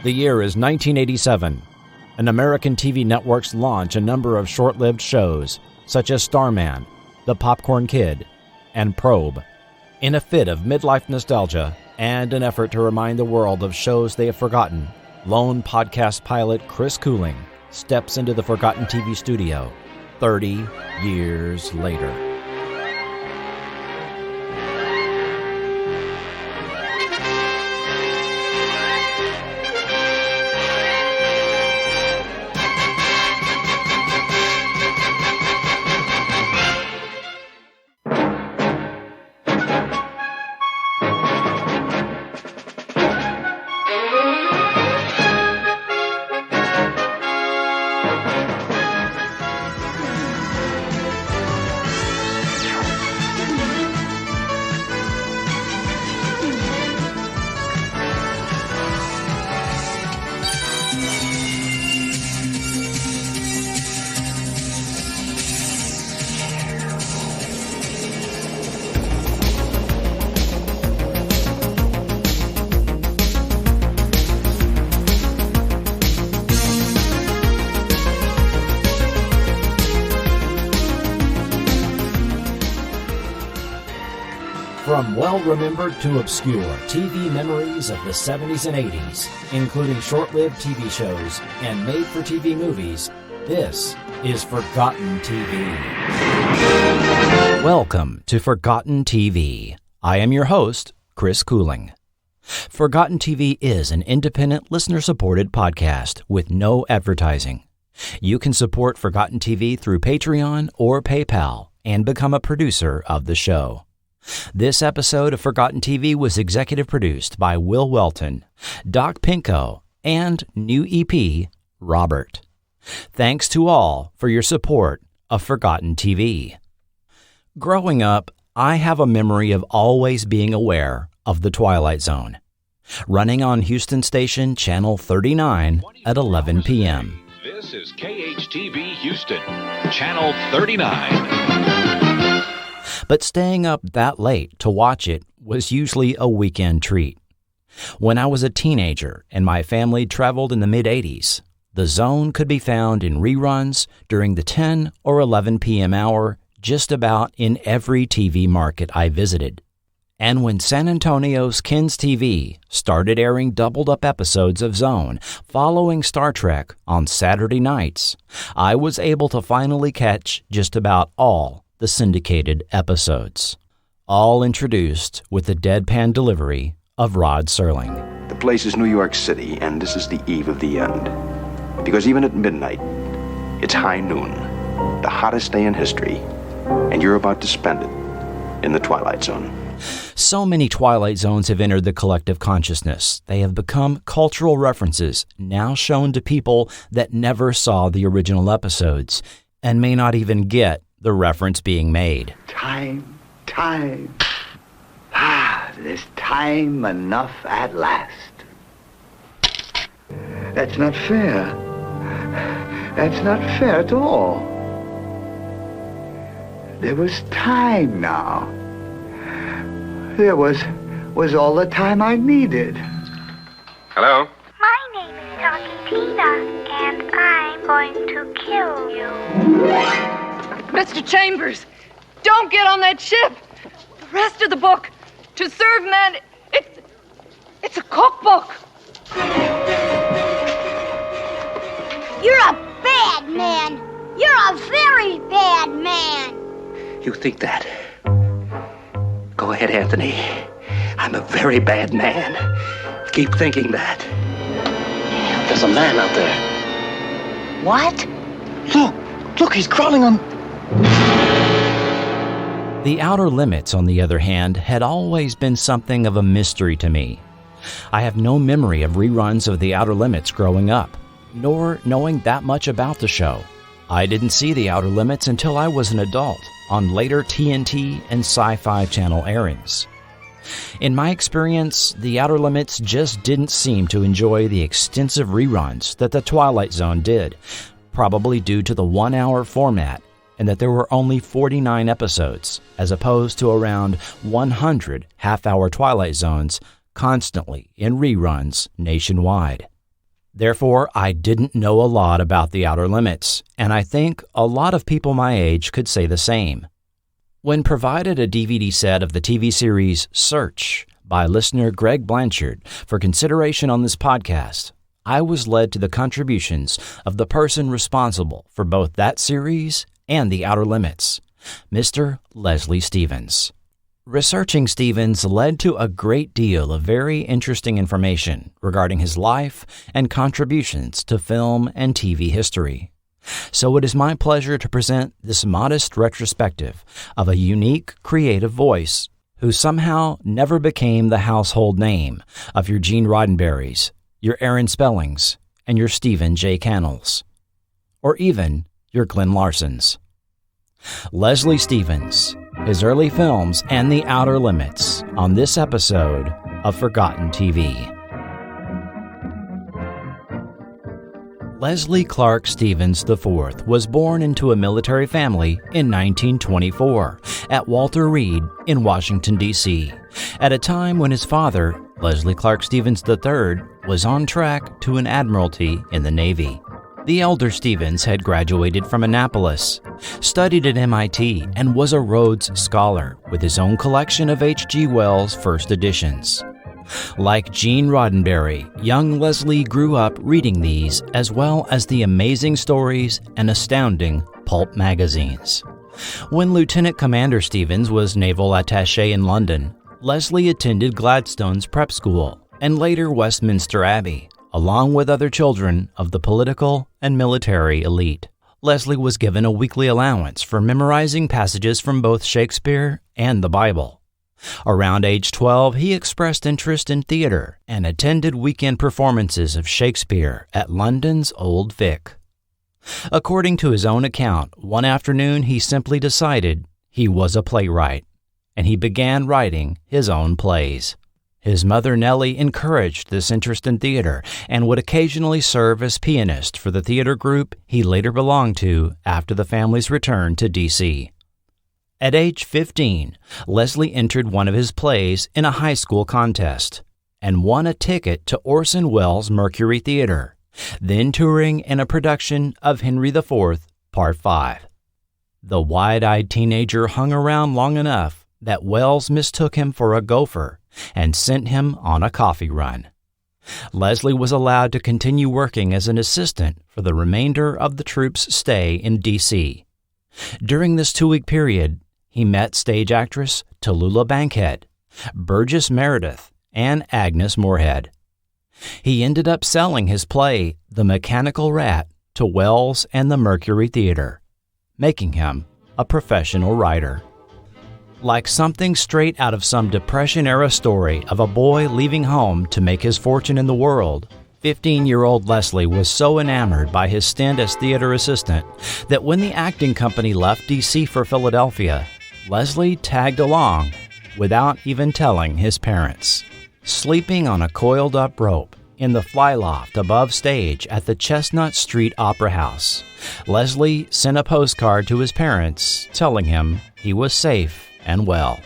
The year is 1987, and American TV networks launch a number of short-lived shows, such as Starman, The Popcorn Kid, and Probe. In a fit of midlife nostalgia and an effort to remind the world of shows they have forgotten, lone podcast pilot Chris Cooling steps into the Forgotten TV studio 30 years later. From well-remembered to obscure TV memories of the 70s and 80s, including short-lived TV shows and made-for-TV movies, this is Forgotten TV. Welcome to Forgotten TV. I am your host, Chris Cooling. Forgotten TV is an independent, listener-supported podcast with no advertising. You can support Forgotten TV through Patreon or PayPal and become a producer of the show. This episode of Forgotten TV was executive produced by Will Welton, Doc Pinko, and new EP, Robert. Thanks to all for your support of Forgotten TV. Growing up, I have a memory of always being aware of The Twilight Zone, running on Houston Station Channel 39 at 11 p.m. This is KHTV Houston, Channel 39. But staying up that late to watch it was usually a weekend treat. When I was a teenager and my family traveled in the mid-'80s, the Zone could be found in reruns during the 10 or 11 p.m. hour just about in every TV market I visited. And when San Antonio's Ken's TV started airing doubled-up episodes of Zone following Star Trek on Saturday nights, I was able to finally catch just about all the syndicated episodes, all introduced with the deadpan delivery of Rod Serling. The place is New York City, and this is the eve of the end. Because even at midnight, it's high noon, the hottest day in history, and you're about to spend it in the Twilight Zone. So many Twilight Zones have entered the collective consciousness. They have become cultural references, now shown to people that never saw the original episodes, and may not even get the reference being made. Time. There's time enough at last. That's not fair. That's not fair at all. There was time now. There was all the time I needed. Hello? My name is Talkie Tina, and I'm going to kill you. Mr. Chambers, don't get on that ship. The rest of the book, To Serve Man, it's a cookbook. You're a bad man. You're a very bad man. You think that? Go ahead, Anthony. I'm a very bad man. Keep thinking that. There's a man out there. What? Look, he's crawling on... The Outer Limits, on the other hand, had always been something of a mystery to me. I have no memory of reruns of The Outer Limits growing up, nor knowing that much about the show. I didn't see The Outer Limits until I was an adult, on later TNT and Sci-Fi Channel airings. In my experience, The Outer Limits just didn't seem to enjoy the extensive reruns that The Twilight Zone did, probably due to the 1-hour format and that there were only 49 episodes, as opposed to around 100 half-hour Twilight Zones constantly in reruns nationwide. Therefore, I didn't know a lot about The Outer Limits, and I think a lot of people my age could say the same. When provided a DVD set of the TV series Search by listener Greg Blanchard for consideration on this podcast, I was led to the contributions of the person responsible for both that series and The Outer Limits, Mr. Leslie Stevens. Researching Stevens led to a great deal of very interesting information regarding his life and contributions to film and TV history. So it is my pleasure to present this modest retrospective of a unique, creative voice who somehow never became the household name of your Gene Roddenberrys, your Aaron Spellings, and your Stephen J. Cannells, or even your Glenn Larsons. Leslie Stevens, his early films, and The Outer Limits on this episode of Forgotten TV. Leslie Clark Stevens IV was born into a military family in 1924 at Walter Reed in Washington, D.C., at a time when his father, Leslie Clark Stevens III, was on track to an admiralty in the Navy. The elder Stevens had graduated from Annapolis, studied at MIT, and was a Rhodes Scholar with his own collection of H.G. Wells' first editions. Like Gene Roddenberry, young Leslie grew up reading these as well as the amazing stories and astounding pulp magazines. When Lieutenant Commander Stevens was naval attaché in London, Leslie attended Gladstone's prep school and later Westminster Abbey, along with other children of the political and military elite. Leslie was given a weekly allowance for memorizing passages from both Shakespeare and the Bible. Around age 12, he expressed interest in theater and attended weekend performances of Shakespeare at London's Old Vic. According to his own account, one afternoon he simply decided he was a playwright, and he began writing his own plays. His mother, Nellie, encouraged this interest in theater and would occasionally serve as pianist for the theater group he later belonged to after the family's return to D.C. At age 15, Leslie entered one of his plays in a high school contest and won a ticket to Orson Welles' Mercury Theater, then touring in a production of Henry IV, Part 5. The wide-eyed teenager hung around long enough that Welles mistook him for a gopher and sent him on a coffee run. Leslie was allowed to continue working as an assistant for the remainder of the troup's stay in D.C. During this 2-week period, he met stage actress Tallulah Bankhead, Burgess Meredith, and Agnes Moorehead. He ended up selling his play, The Mechanical Rat, to Welles and the Mercury Theater, making him a professional writer. Like something straight out of some Depression-era story of a boy leaving home to make his fortune in the world, 15-year-old Leslie was so enamored by his stint as theater assistant that when the acting company left D.C. for Philadelphia, Leslie tagged along without even telling his parents. Sleeping on a coiled-up rope in the flyloft above stage at the Chestnut Street Opera House, Leslie sent a postcard to his parents telling him he was safe and well.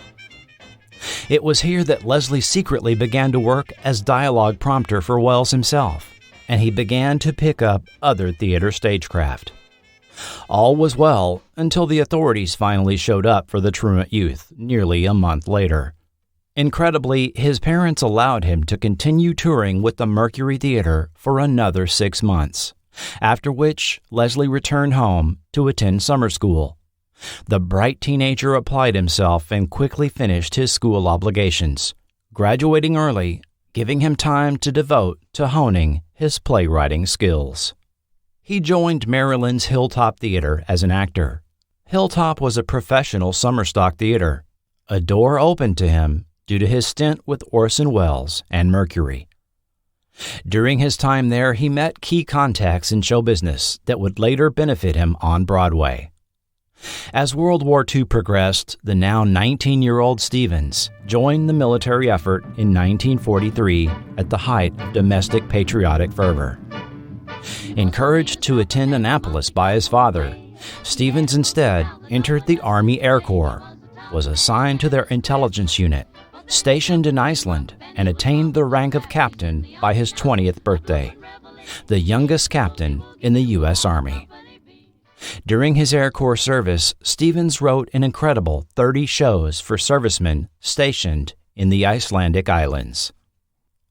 It was here that Leslie secretly began to work as dialogue prompter for Welles himself, and he began to pick up other theater stagecraft. All was well until the authorities finally showed up for the truant youth nearly a month later. Incredibly, his parents allowed him to continue touring with the Mercury Theater for another 6 months, after which Leslie returned home to attend summer school. The bright teenager applied himself and quickly finished his school obligations, graduating early, giving him time to devote to honing his playwriting skills. He joined Maryland's Hilltop Theater as an actor. Hilltop was a professional summer stock theater. A door opened to him due to his stint with Orson Welles and Mercury. During his time there, he met key contacts in show business that would later benefit him on Broadway. As World War II progressed, the now 19-year-old Stevens joined the military effort in 1943 at the height of domestic patriotic fervor. Encouraged to attend Annapolis by his father, Stevens instead entered the Army Air Corps, was assigned to their intelligence unit, stationed in Iceland, and attained the rank of captain by his 20th birthday. the youngest captain in the U.S. Army. During his Air Corps service, Stevens wrote an incredible 30 shows for servicemen stationed in the Icelandic islands.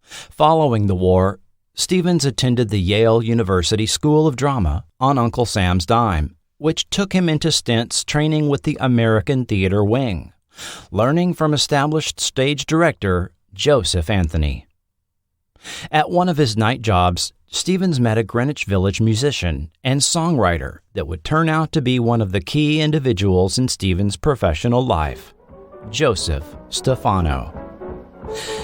Following the war, Stevens attended the Yale University School of Drama on Uncle Sam's dime, which took him into stints training with the American Theater Wing, learning from established stage director Joseph Anthony. At one of his night jobs, Stevens met a Greenwich Village musician and songwriter that would turn out to be one of the key individuals in Stevens' professional life, Joseph Stefano.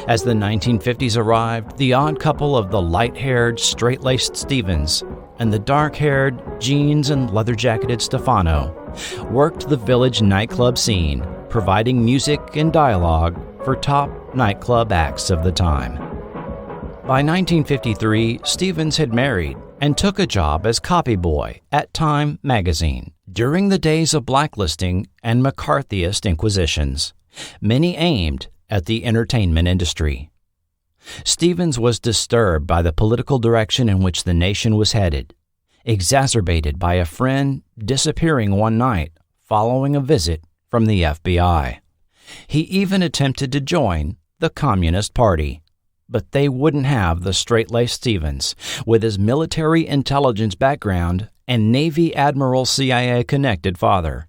As the 1950s arrived, the odd couple of the light-haired, straight-laced Stevens and the dark-haired, jeans and leather-jacketed Stefano worked the village nightclub scene, providing music and dialogue for top nightclub acts of the time. By 1953, Stevens had married and took a job as copy boy at Time magazine. During the days of blacklisting and McCarthyist inquisitions, many aimed at the entertainment industry. Stevens was disturbed by the political direction in which the nation was headed, exacerbated by a friend disappearing one night following a visit from the FBI. He even attempted to join the Communist Party, but they wouldn't have the straight-laced Stevens with his military intelligence background and Navy Admiral CIA-connected father.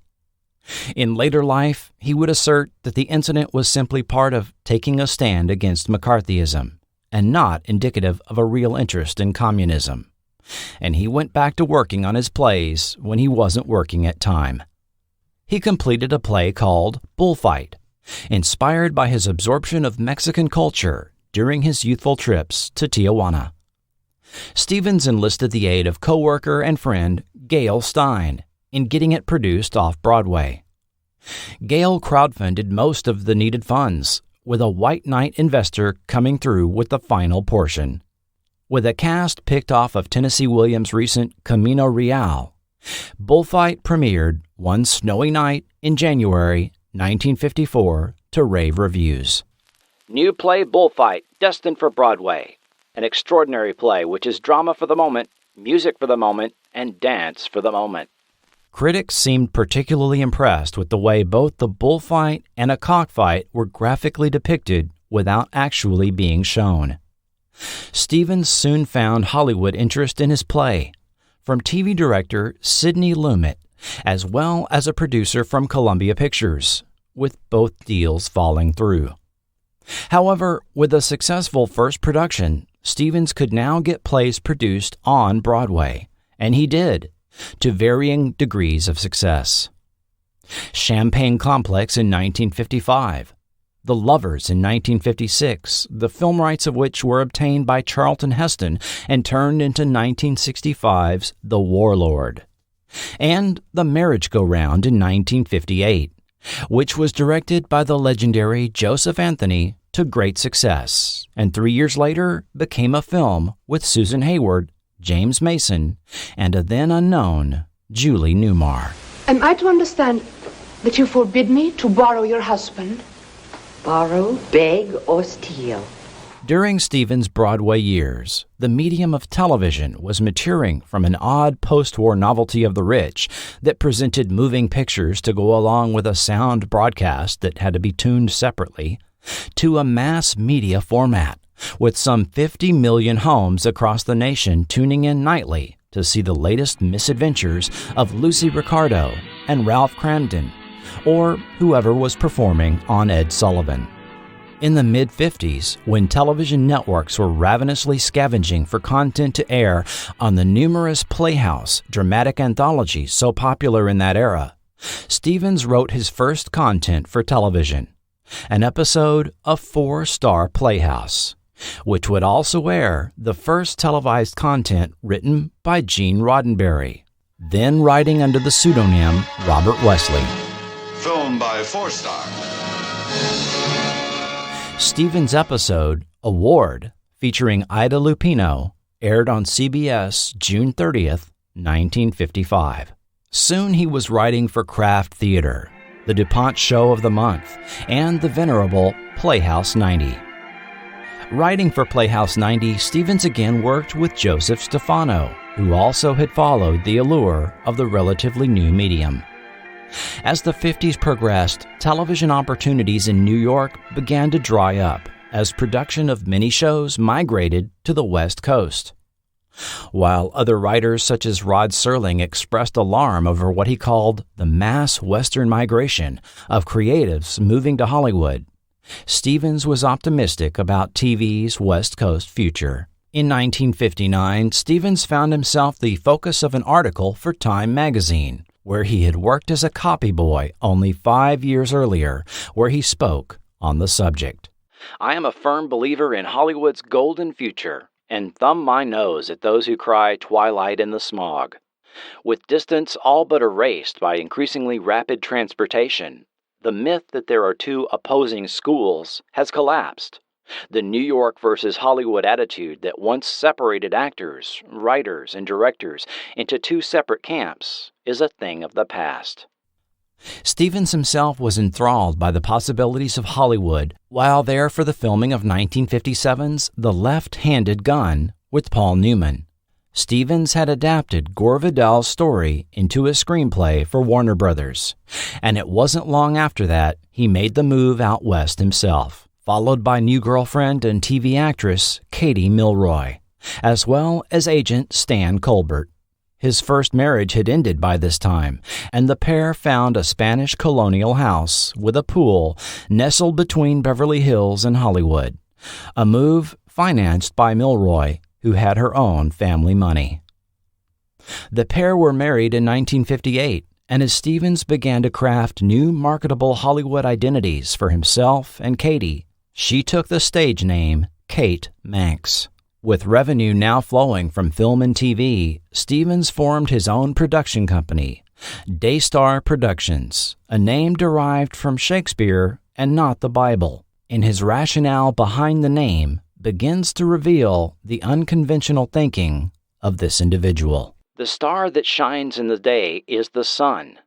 In later life, he would assert that the incident was simply part of taking a stand against McCarthyism and not indicative of a real interest in communism. And he went back to working on his plays when he wasn't working at Time. He completed a play called Bullfight, inspired by his absorption of Mexican culture during his youthful trips to Tijuana. Stevens enlisted the aid of co-worker and friend Gail Stein in getting it produced off-Broadway. Gail crowdfunded most of the needed funds, with a white knight investor coming through with the final portion. With a cast picked off of Tennessee Williams' recent Camino Real, Bullfight premiered one snowy night in January 1954 to rave reviews. New play Bullfight, destined for Broadway. An extraordinary play which is drama for the moment, music for the moment, and dance for the moment. Critics seemed particularly impressed with the way both the bullfight and a cockfight were graphically depicted without actually being shown. Stevens soon found Hollywood interest in his play, from TV director Sidney Lumet, as well as a producer from Columbia Pictures, with both deals falling through. However, with a successful first production, Stevens could now get plays produced on Broadway, and he did, to varying degrees of success. Champagne Complex in 1955, The Lovers in 1956, the film rights of which were obtained by Charlton Heston and turned into 1965's The Warlord, and The Marriage Go-Round in 1958, which was directed by the legendary Joseph Anthony to great success, and 3 years later became a film with Susan Hayward, James Mason, and a then unknown Julie Newmar. Am I to understand that you forbid me to borrow your husband? Borrow, beg, or steal? During Stevens' Broadway years, the medium of television was maturing from an odd post-war novelty of the rich that presented moving pictures to go along with a sound broadcast that had to be tuned separately, to a mass media format, with some 50 million homes across the nation tuning in nightly to see the latest misadventures of Lucy Ricardo and Ralph Cramden, or whoever was performing on Ed Sullivan. In the mid-50s, when television networks were ravenously scavenging for content to air on the numerous Playhouse dramatic anthologies so popular in that era, Stevens wrote his first content for television, an episode of 4-Star Playhouse, which would also air the first televised content written by Gene Roddenberry, then writing under the pseudonym Robert Wesley. Filmed by 4-Star. Stevens' episode, Award, featuring Ida Lupino, aired on CBS June 30th, 1955. Soon he was writing for Kraft Theater, the DuPont Show of the Month, and the venerable Playhouse 90. Writing for Playhouse 90, Stevens again worked with Joseph Stefano, who also had followed the allure of the relatively new medium. As the 50s progressed, television opportunities in New York began to dry up as production of mini shows migrated to the West Coast. While other writers such as Rod Serling expressed alarm over what he called the mass Western migration of creatives moving to Hollywood, Stevens was optimistic about TV's West Coast future. In 1959, Stevens found himself the focus of an article for Time magazine, where he had worked as a copy boy only 5 years earlier, where he spoke on the subject. I am a firm believer in Hollywood's golden future, and thumb my nose at those who cry twilight in the smog. With distance all but erased by increasingly rapid transportation, the myth that there are two opposing schools has collapsed. The New York versus Hollywood attitude that once separated actors, writers, and directors into two separate camps is a thing of the past. Stevens himself was enthralled by the possibilities of Hollywood while there for the filming of 1957's The Left-Handed Gun with Paul Newman. Stevens had adapted Gore Vidal's story into a screenplay for Warner Brothers, and it wasn't long after that he made the move out west himself, followed by new girlfriend and TV actress Katie Milroy, as well as agent Stan Colbert. His first marriage had ended by this time, and the pair found a Spanish colonial house with a pool nestled between Beverly Hills and Hollywood, a move financed by Milroy, who had her own family money. The pair were married in 1958, and as Stevens began to craft new marketable Hollywood identities for himself and Katie, she took the stage name Kate Manx. With revenue now flowing from film and TV, Stevens formed his own production company, Daystar Productions, a name derived from Shakespeare and not the Bible. And his rationale behind the name begins to reveal the unconventional thinking of this individual. The star that shines in the day is the sun.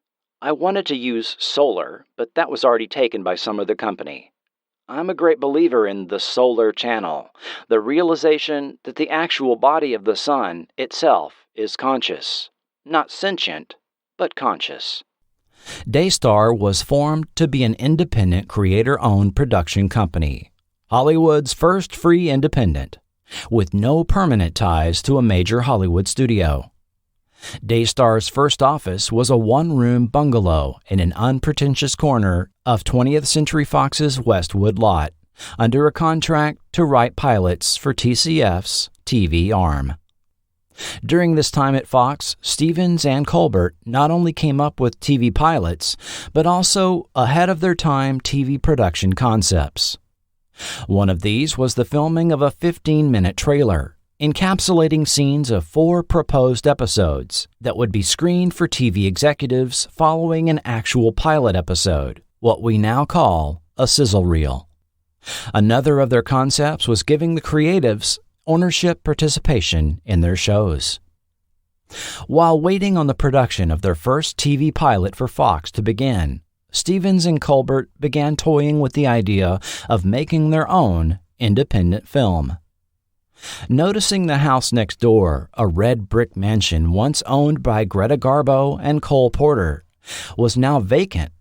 I wanted to use solar, but that was already taken by some other company. I'm a great believer in the solar channel, the realization that the actual body of the sun itself is conscious. Not sentient, but conscious. Daystar was formed to be an independent creator-owned production company, Hollywood's first free independent, with no permanent ties to a major Hollywood studio. Daystar's first office was a one-room bungalow in an unpretentious corner of 20th Century Fox's Westwood lot, under a contract to write pilots for TCF's TV arm. During this time at Fox, Stevens and Colbert not only came up with TV pilots, but also ahead of their time TV production concepts. One of these was the filming of a 15-minute trailer, encapsulating scenes of 4 proposed episodes that would be screened for TV executives following an actual pilot episode, what we now call a sizzle reel. Another of their concepts was giving the creatives ownership participation in their shows. While waiting on the production of their first TV pilot for Fox to begin, Stevens and Colbert began toying with the idea of making their own independent film. Noticing the house next door, a red brick mansion once owned by Greta Garbo and Cole Porter, was now vacant,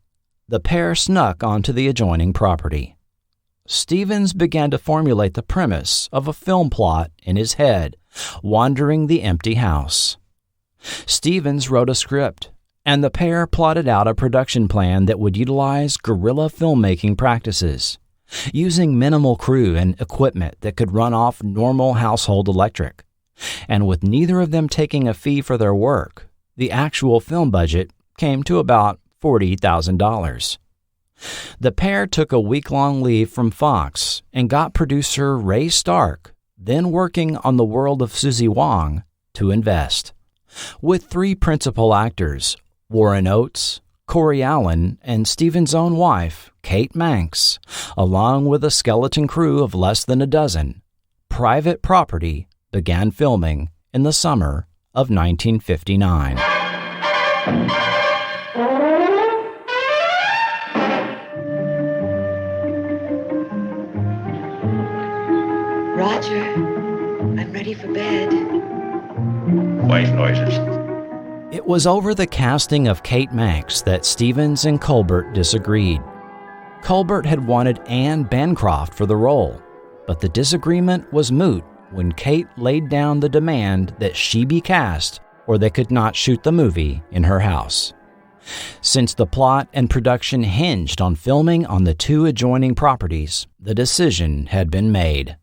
the pair snuck onto the adjoining property. Stevens began to formulate the premise of a film plot in his head, wandering the empty house. Stevens wrote a script, and the pair plotted out a production plan that would utilize guerrilla filmmaking practices, using minimal crew and equipment that could run off normal household electric. And with neither of them taking a fee for their work, the actual film budget came to about $40,000. The pair took a week-long leave from Fox and got producer Ray Stark, then working on The World of Susie Wong, to invest. With 3 principal actors, Warren Oates, Corey Allen, and Stevens' own wife, Kate Manx, along with a skeleton crew of less than a dozen, Private Property began filming in the summer of 1959. make noises. It was over the casting of Kate Manx that Stevens and Colbert disagreed. Colbert had wanted Anne Bancroft for the role, but the disagreement was moot when Kate laid down the demand that she be cast or they could not shoot the movie in her house. Since the plot and production hinged on filming on the two adjoining properties, the decision had been made.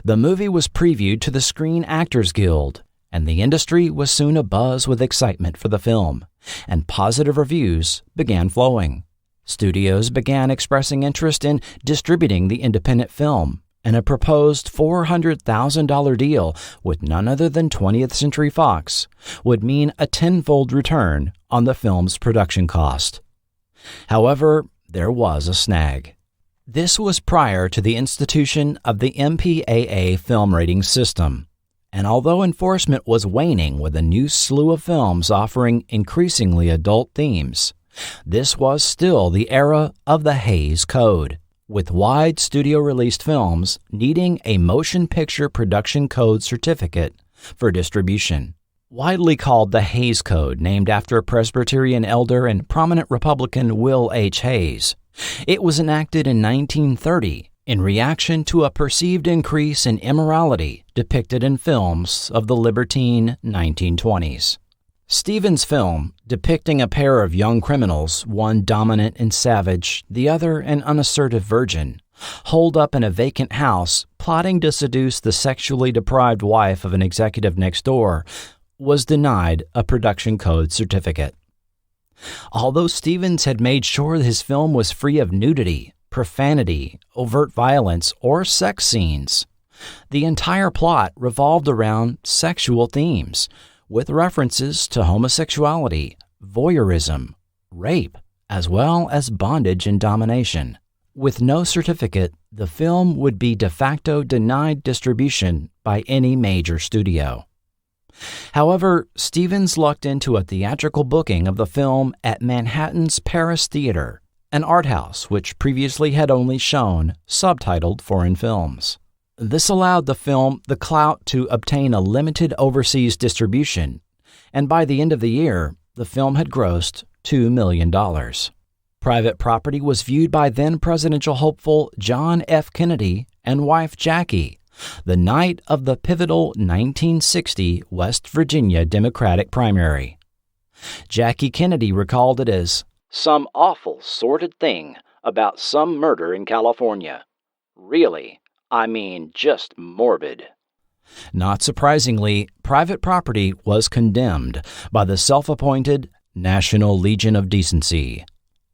The movie was previewed to the Screen Actors Guild, and the industry was soon abuzz with excitement for the film, and positive reviews began flowing. Studios began expressing interest in distributing the independent film, and a proposed $400,000 deal with none other than 20th Century Fox would mean a tenfold return on the film's production cost. However, there was a snag. This was prior to the institution of the MPAA film rating system, and although enforcement was waning with a new slew of films offering increasingly adult themes, this was still the era of the Hays Code, with wide studio-released films needing a Motion Picture Production Code certificate for distribution. Widely called the Hays Code, named after Presbyterian elder and prominent Republican Will H. Hays, it was enacted in 1930 in reaction to a perceived increase in immorality depicted in films of the libertine 1920s. Stevens' film, depicting a pair of young criminals, one dominant and savage, the other an unassertive virgin, holed up in a vacant house, plotting to seduce the sexually deprived wife of an executive next door, was denied a production code certificate. Although Stevens had made sure his film was free of nudity, profanity, overt violence, or sex scenes, the entire plot revolved around sexual themes, with references to homosexuality, voyeurism, rape, as well as bondage and domination. With no certificate, the film would be de facto denied distribution by any major studio. However, Stevens lucked into a theatrical booking of the film at Manhattan's Paris Theater, an art house which previously had only shown subtitled foreign films. This allowed the film the clout to obtain a limited overseas distribution, and by the end of the year, the film had grossed $2 million. Private Property was viewed by then-presidential hopeful John F. Kennedy and wife Jackie the night of the pivotal 1960 West Virginia Democratic primary. Jackie Kennedy recalled it as some awful, sordid thing about some murder in California. Really, I mean, just morbid. Not surprisingly, Private Property was condemned by the self-appointed National Legion of Decency,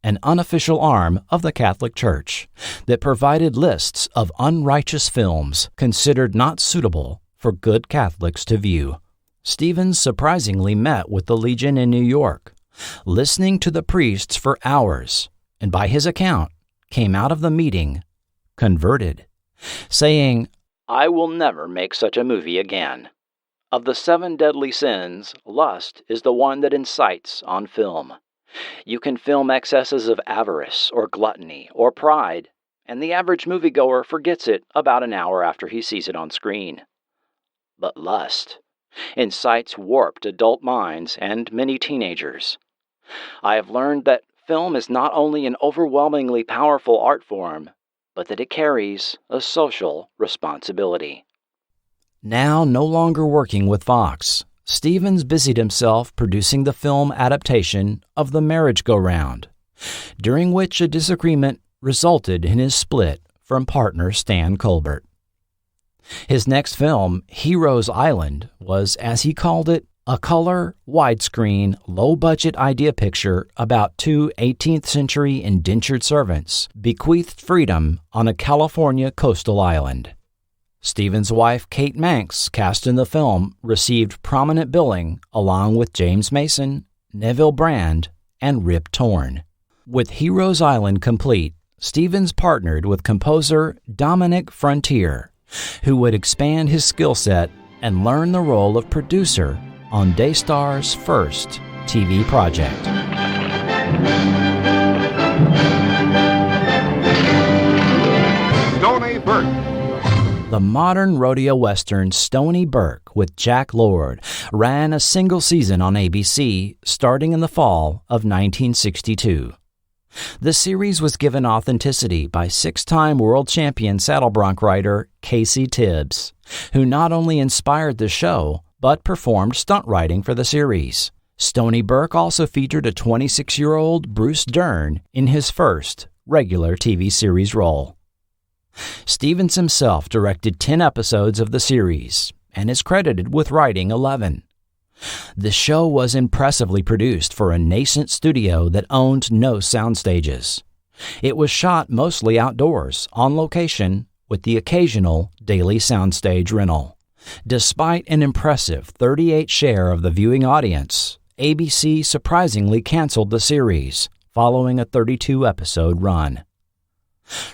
an unofficial arm of the Catholic Church that provided lists of unrighteous films considered not suitable for good Catholics to view. Stevens surprisingly met with the Legion in New York, listening to the priests for hours, and by his account, came out of the meeting converted, saying, "I will never make such a movie again. Of the 7 deadly sins, lust is the one that incites on film. You can film excesses of avarice or gluttony or pride, and the average moviegoer forgets it about an hour after he sees it on screen. But lust incites warped adult minds and many teenagers. I have learned that film is not only an overwhelmingly powerful art form, but that it carries a social responsibility." Now no longer working with Fox, Stevens busied himself producing the film adaptation of The Marriage Go-Round, during which a disagreement resulted in his split from partner Stan Colbert. His next film, Heroes Island, was, as he called it, a color, widescreen, low-budget idea picture about 2 18th-century indentured servants bequeathed freedom on a California coastal island. Stevens' wife, Kate Manx, cast in the film, received prominent billing along with James Mason, Neville Brand, and Rip Torn. With Heroes Island complete, Stevens partnered with composer Dominic Frontier, who would expand his skill set and learn the role of producer on Daystar's first TV project. Stoney Burke. The modern rodeo western Stoney Burke with Jack Lord ran a single season on ABC starting in the fall of 1962. The series was given authenticity by six-time world champion saddle bronc rider Casey Tibbs, who not only inspired the show, but performed stunt riding for the series. Stoney Burke also featured a 26-year-old Bruce Dern in his first regular TV series role. Stevens himself directed 10 episodes of the series and is credited with writing 11. The show was impressively produced for a nascent studio that owned no sound stages. It was shot mostly outdoors, on location, with the occasional daily soundstage rental. Despite an impressive 38% share of the viewing audience, ABC surprisingly canceled the series, following a 32-episode run.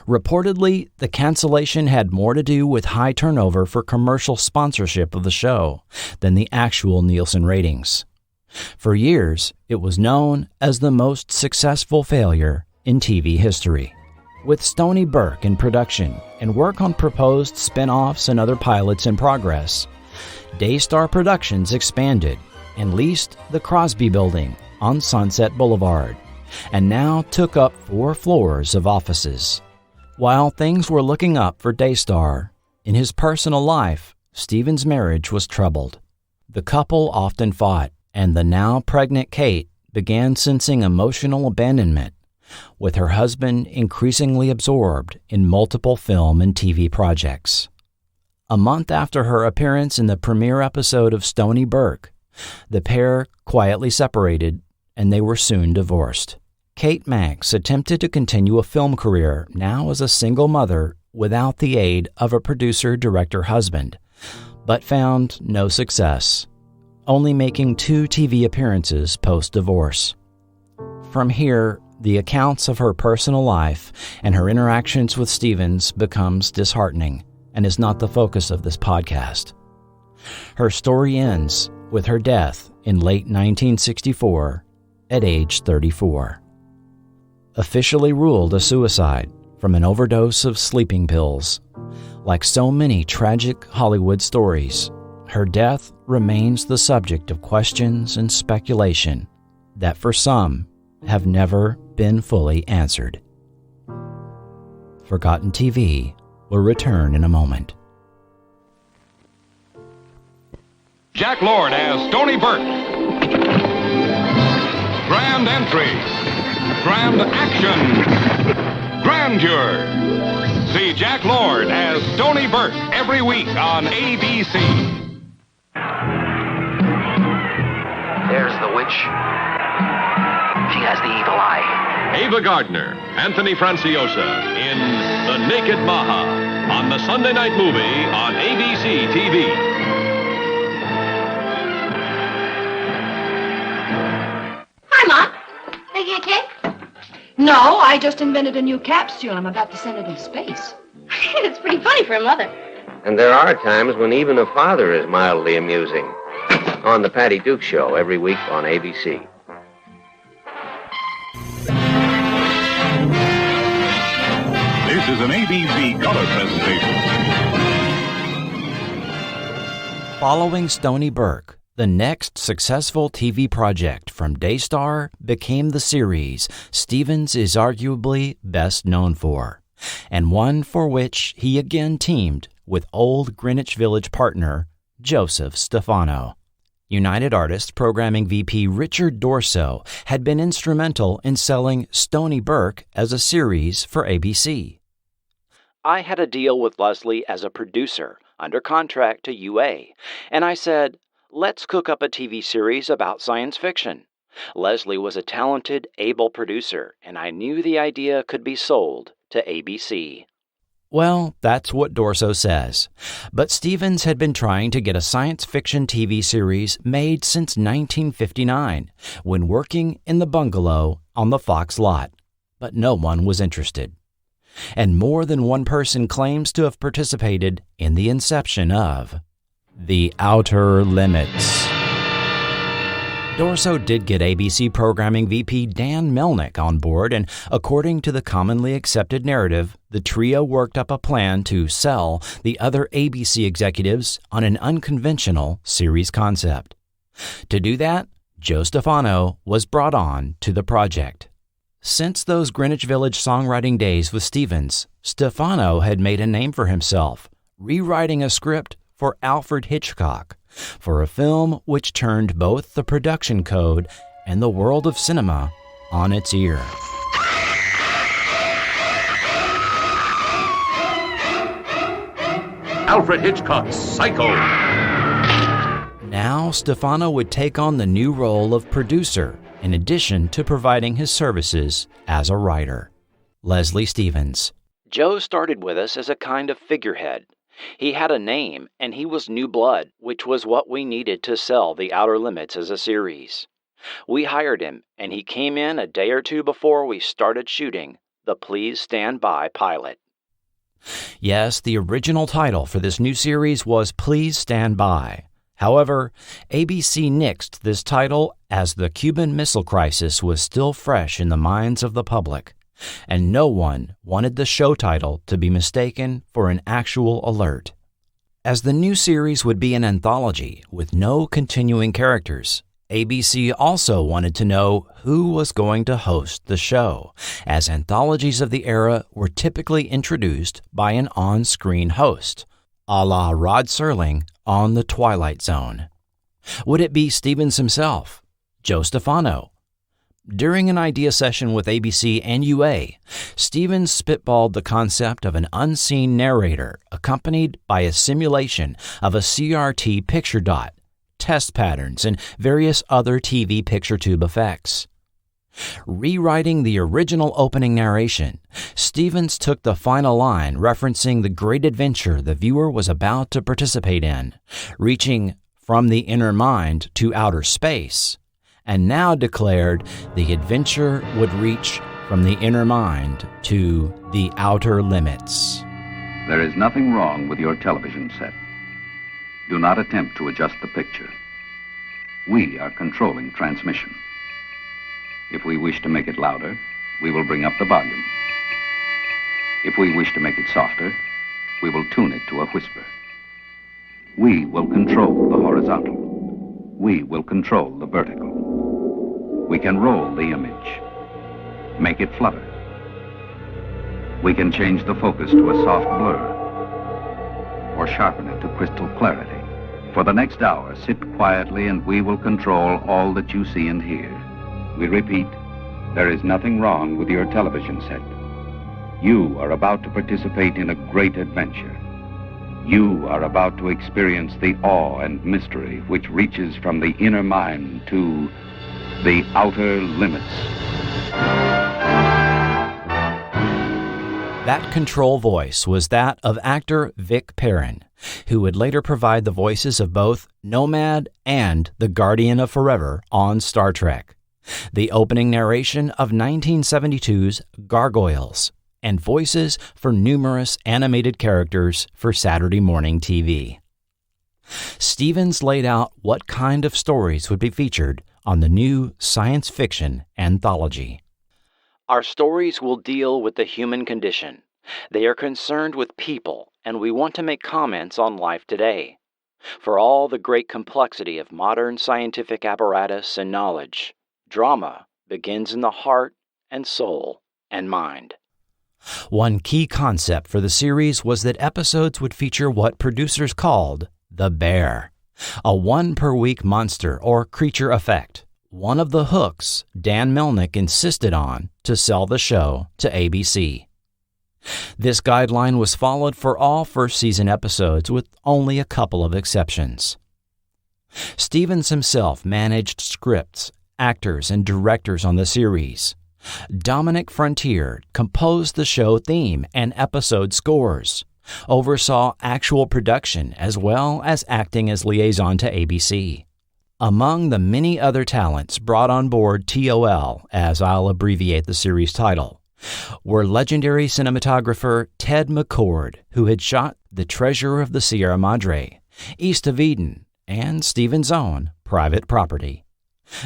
Reportedly, the cancellation had more to do with high turnover for commercial sponsorship of the show than the actual Nielsen ratings. For years, it was known as the most successful failure in TV history. With Stoney Burke in production and work on proposed spin-offs and other pilots in progress, Daystar Productions expanded and leased the Crosby Building on Sunset Boulevard, and now took up 4 floors of offices. While things were looking up for Daystar, in his personal life, Stevens' marriage was troubled. The couple often fought, and the now pregnant Kate began sensing emotional abandonment, with her husband increasingly absorbed in multiple film and TV projects. A month after her appearance in the premiere episode of Stoney Burke, the pair quietly separated, and they were soon divorced. Kate Manx attempted to continue a film career, now as a single mother, without the aid of a producer-director husband, but found no success, only making 2 TV appearances post-divorce. From here, the accounts of her personal life and her interactions with Stevens becomes disheartening and is not the focus of this podcast. Her story ends with her death in late 1964 at age 34. Officially ruled a suicide from an overdose of sleeping pills. Like so many tragic Hollywood stories, her death remains the subject of questions and speculation that for some have never been fully answered. Forgotten TV will return in a moment. Jack Lord as Stoney Burke. Grand entry. Grand action. Grandeur. See Jack Lord as Stoney Burke every week on ABC. There's the witch. She has the evil eye. Ava Gardner, Anthony Franciosa in The Naked Maha on the Sunday night movie on ABC TV. Hi, Mom. Making a cake? No, I just invented a new capsule. I'm about to send it in space. It's pretty funny for a mother. And there are times when even a father is mildly amusing. On the Patty Duke Show every week on ABC. This is an ABC color presentation. Following Stoney Burke, the next successful TV project from Daystar became the series Stevens is arguably best known for, and one for which he again teamed with old Greenwich Village partner Joseph Stefano. United Artists programming VP Richard Dore had been instrumental in selling Stoney Burke as a series for ABC. I had a deal with Leslie as a producer under contract to UA, and I said, let's cook up a TV series about science fiction. Leslie was a talented, able producer, and I knew the idea could be sold to ABC. Well, that's what Dorso says. But Stevens had been trying to get a science fiction TV series made since 1959, when working in the bungalow on the Fox lot. But no one was interested. And more than one person claims to have participated in the inception of The Outer Limits. Dorso did get ABC programming VP Dan Melnick on board, and according to the commonly accepted narrative, the trio worked up a plan to sell the other ABC executives on an unconventional series concept. To do that, Joe Stefano was brought on to the project. Since those Greenwich Village songwriting days with Stevens, Stefano had made a name for himself, rewriting a script for Alfred Hitchcock, for a film which turned both the production code and the world of cinema on its ear. Alfred Hitchcock's Psycho. Now Stefano would take on the new role of producer, in addition to providing his services as a writer. Leslie Stevens. Joe started with us as a kind of figurehead. He had a name, and he was new blood, which was what we needed to sell The Outer Limits as a series. We hired him, and he came in a day or two before we started shooting the Please Stand By pilot. Yes, the original title for this new series was Please Stand By. However, ABC nixed this title as the Cuban Missile Crisis was still fresh in the minds of the public, and no one wanted the show title to be mistaken for an actual alert. As the new series would be an anthology with no continuing characters, ABC also wanted to know who was going to host the show, as anthologies of the era were typically introduced by an on-screen host, a la Rod Serling on The Twilight Zone. Would it be Stevens himself, Joe Stefano? During an idea session with ABC and UA, Stevens spitballed the concept of an unseen narrator accompanied by a simulation of a CRT picture dot, test patterns, and various other TV picture tube effects. Rewriting the original opening narration, Stevens took the final line referencing the great adventure the viewer was about to participate in, reaching from the inner mind to outer space, and now declared the adventure would reach from the inner mind to the outer limits. There is nothing wrong with your television set. Do not attempt to adjust the picture. We are controlling transmission. If we wish to make it louder, we will bring up the volume. If we wish to make it softer, we will tune it to a whisper. We will control the horizontal. We will control the vertical. We can roll the image, make it flutter. We can change the focus to a soft blur, or sharpen it to crystal clarity. For the next hour, sit quietly and we will control all that you see and hear. We repeat, there is nothing wrong with your television set. You are about to participate in a great adventure. You are about to experience the awe and mystery which reaches from the inner mind to the outer limits. That control voice was that of actor Vic Perrin, who would later provide the voices of both Nomad and the Guardian of Forever on Star Trek, the opening narration of 1972's Gargoyles, and voices for numerous animated characters for Saturday morning TV. Stevens laid out what kind of stories would be featured on the new science fiction anthology. Our stories will deal with the human condition. They are concerned with people, and we want to make comments on life today. For all the great complexity of modern scientific apparatus and knowledge, drama begins in the heart and soul and mind. One key concept for the series was that episodes would feature what producers called the bear, a one-per-week monster or creature effect, one of the hooks Dan Melnick insisted on to sell the show to ABC. This guideline was followed for all first-season episodes with only a couple of exceptions. Stevens himself managed scripts, actors, and directors on the series. Dominic Frontier composed the show theme and episode scores, oversaw actual production as well as acting as liaison to ABC. Among the many other talents brought on board TOL, as I'll abbreviate the series title, were legendary cinematographer Ted McCord, who had shot The Treasure of the Sierra Madre, East of Eden, and Stevens' own Private Property.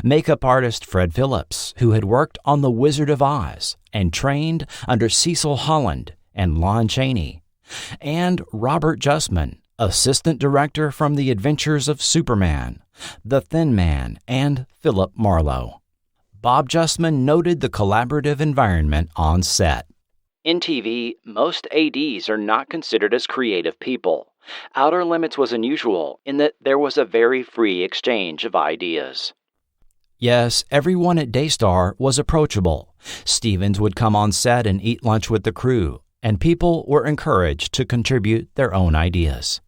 makeup artist Fred Phillips, who had worked on The Wizard of Oz and trained under Cecil Holland and Lon Chaney, and Robert Justman, assistant director from The Adventures of Superman, The Thin Man, and Philip Marlowe. Bob Justman noted the collaborative environment on set. In TV, most ADs are not considered as creative people. Outer Limits was unusual in that there was a very free exchange of ideas. Yes, everyone at Daystar was approachable. Stevens would come on set and eat lunch with the crew, and people were encouraged to contribute their own ideas.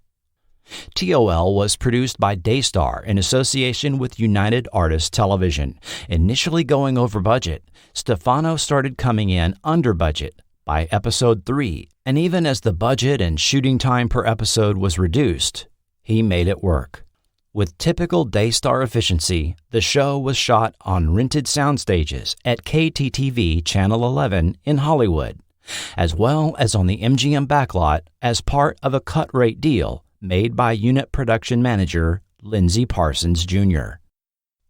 TOL was produced by Daystar in association with United Artists Television. Initially going over budget, Stefano started coming in under budget by episode 3, and even as the budget and shooting time per episode was reduced, he made it work. With typical Daystar efficiency, the show was shot on rented sound stages at KTTV Channel 11 in Hollywood, as well as on the MGM backlot as part of a cut-rate deal made by unit production manager Lindsay Parsons Jr.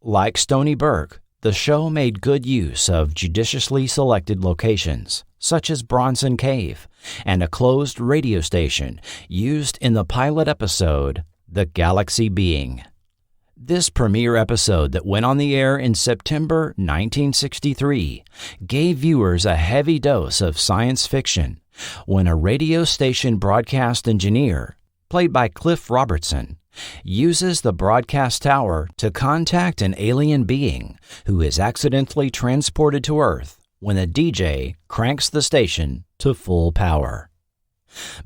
Like Stoney Burke, the show made good use of judiciously selected locations, such as Bronson Cave, and a closed radio station used in the pilot episode, The Galaxy Being. This premiere episode that went on the air in September 1963 gave viewers a heavy dose of science fiction when a radio station broadcast engineer, played by Cliff Robertson, uses the broadcast tower to contact an alien being who is accidentally transported to Earth when a DJ cranks the station to full power.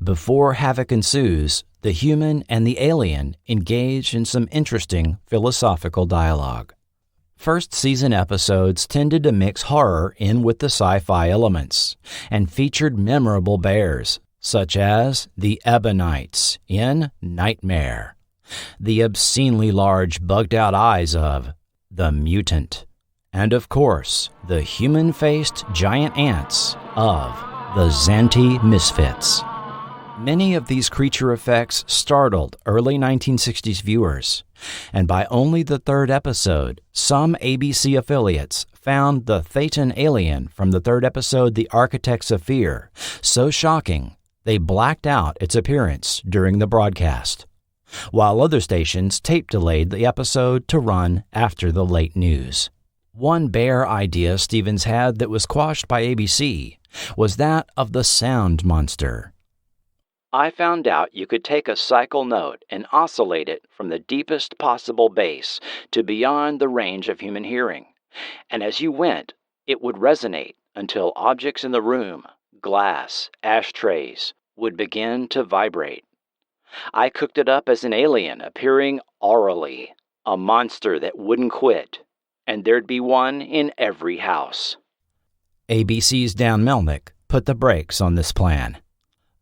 Before havoc ensues, the human and the alien engage in some interesting philosophical dialogue. First season episodes tended to mix horror in with the sci-fi elements and featured memorable bears, such as the Ebonites in Nightmare, the obscenely large bugged-out eyes of the Mutant, and of course, the human-faced giant ants of the Zanti Misfits. Many of these creature effects startled early 1960s viewers, and by only the third episode, some ABC affiliates found the Thetan alien from the third episode, The Architects of Fear, so shocking they blacked out its appearance during the broadcast, while other stations tape-delayed the episode to run after the late news. One bear idea Stevens had that was quashed by ABC was that of the sound monster. I found out you could take a cycle note and oscillate it from the deepest possible bass to beyond the range of human hearing, and as you went, it would resonate until objects in the room, glass, ashtrays, would begin to vibrate. I cooked it up as an alien appearing aurally, a monster that wouldn't quit, and there'd be one in every house. ABC's Dan Melnick put the brakes on this plan.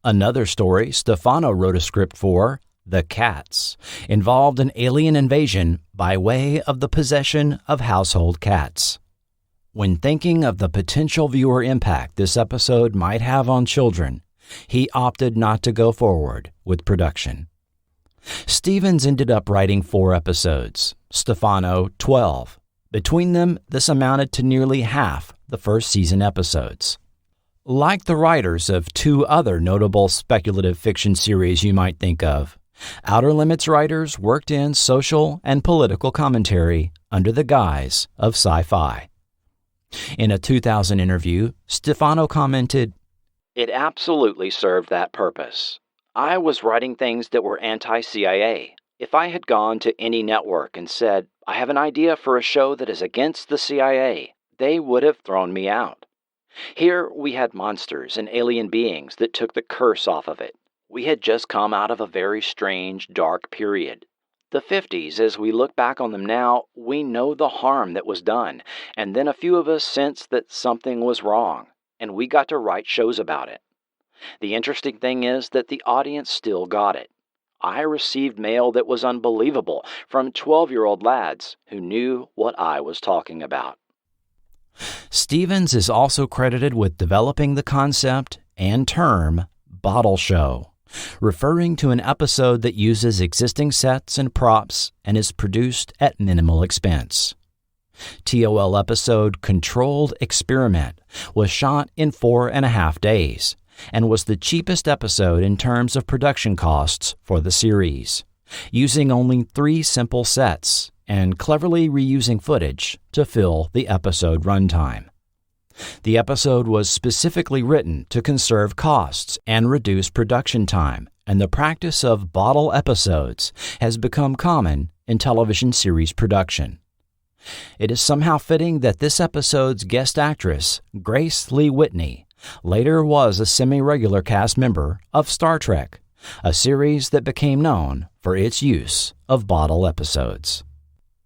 Another story Stefano wrote a script for, The Cats, involved an alien invasion by way of the possession of household cats. When thinking of the potential viewer impact this episode might have on children, he opted not to go forward with production. Stevens ended up writing 4 episodes, Stefano 12. Between them, this amounted to nearly half the first season episodes. Like the writers of 2 other notable speculative fiction series you might think of, Outer Limits writers worked in social and political commentary under the guise of sci-fi. In a 2000 interview, Stefano commented, "It absolutely served that purpose. I was writing things that were anti-CIA. If I had gone to any network and said, I have an idea for a show that is against the CIA, they would have thrown me out. Here we had monsters and alien beings that took the curse off of it. We had just come out of a very strange, dark period. The 50s, as we look back on them now, we know the harm that was done, and then a few of us sensed that something was wrong, and we got to write shows about it. The interesting thing is that the audience still got it. I received mail that was unbelievable from 12-year-old lads who knew what I was talking about." Stevens is also credited with developing the concept and term bottle show, referring to an episode that uses existing sets and props and is produced at minimal expense. TOL episode Controlled Experiment was shot in 4.5 days and was the cheapest episode in terms of production costs for the series, using only 3 simple sets and cleverly reusing footage to fill the episode runtime. The episode was specifically written to conserve costs and reduce production time, and the practice of bottle episodes has become common in television series production. It is somehow fitting that this episode's guest actress, Grace Lee Whitney, later was a semi-regular cast member of Star Trek, a series that became known for its use of bottle episodes.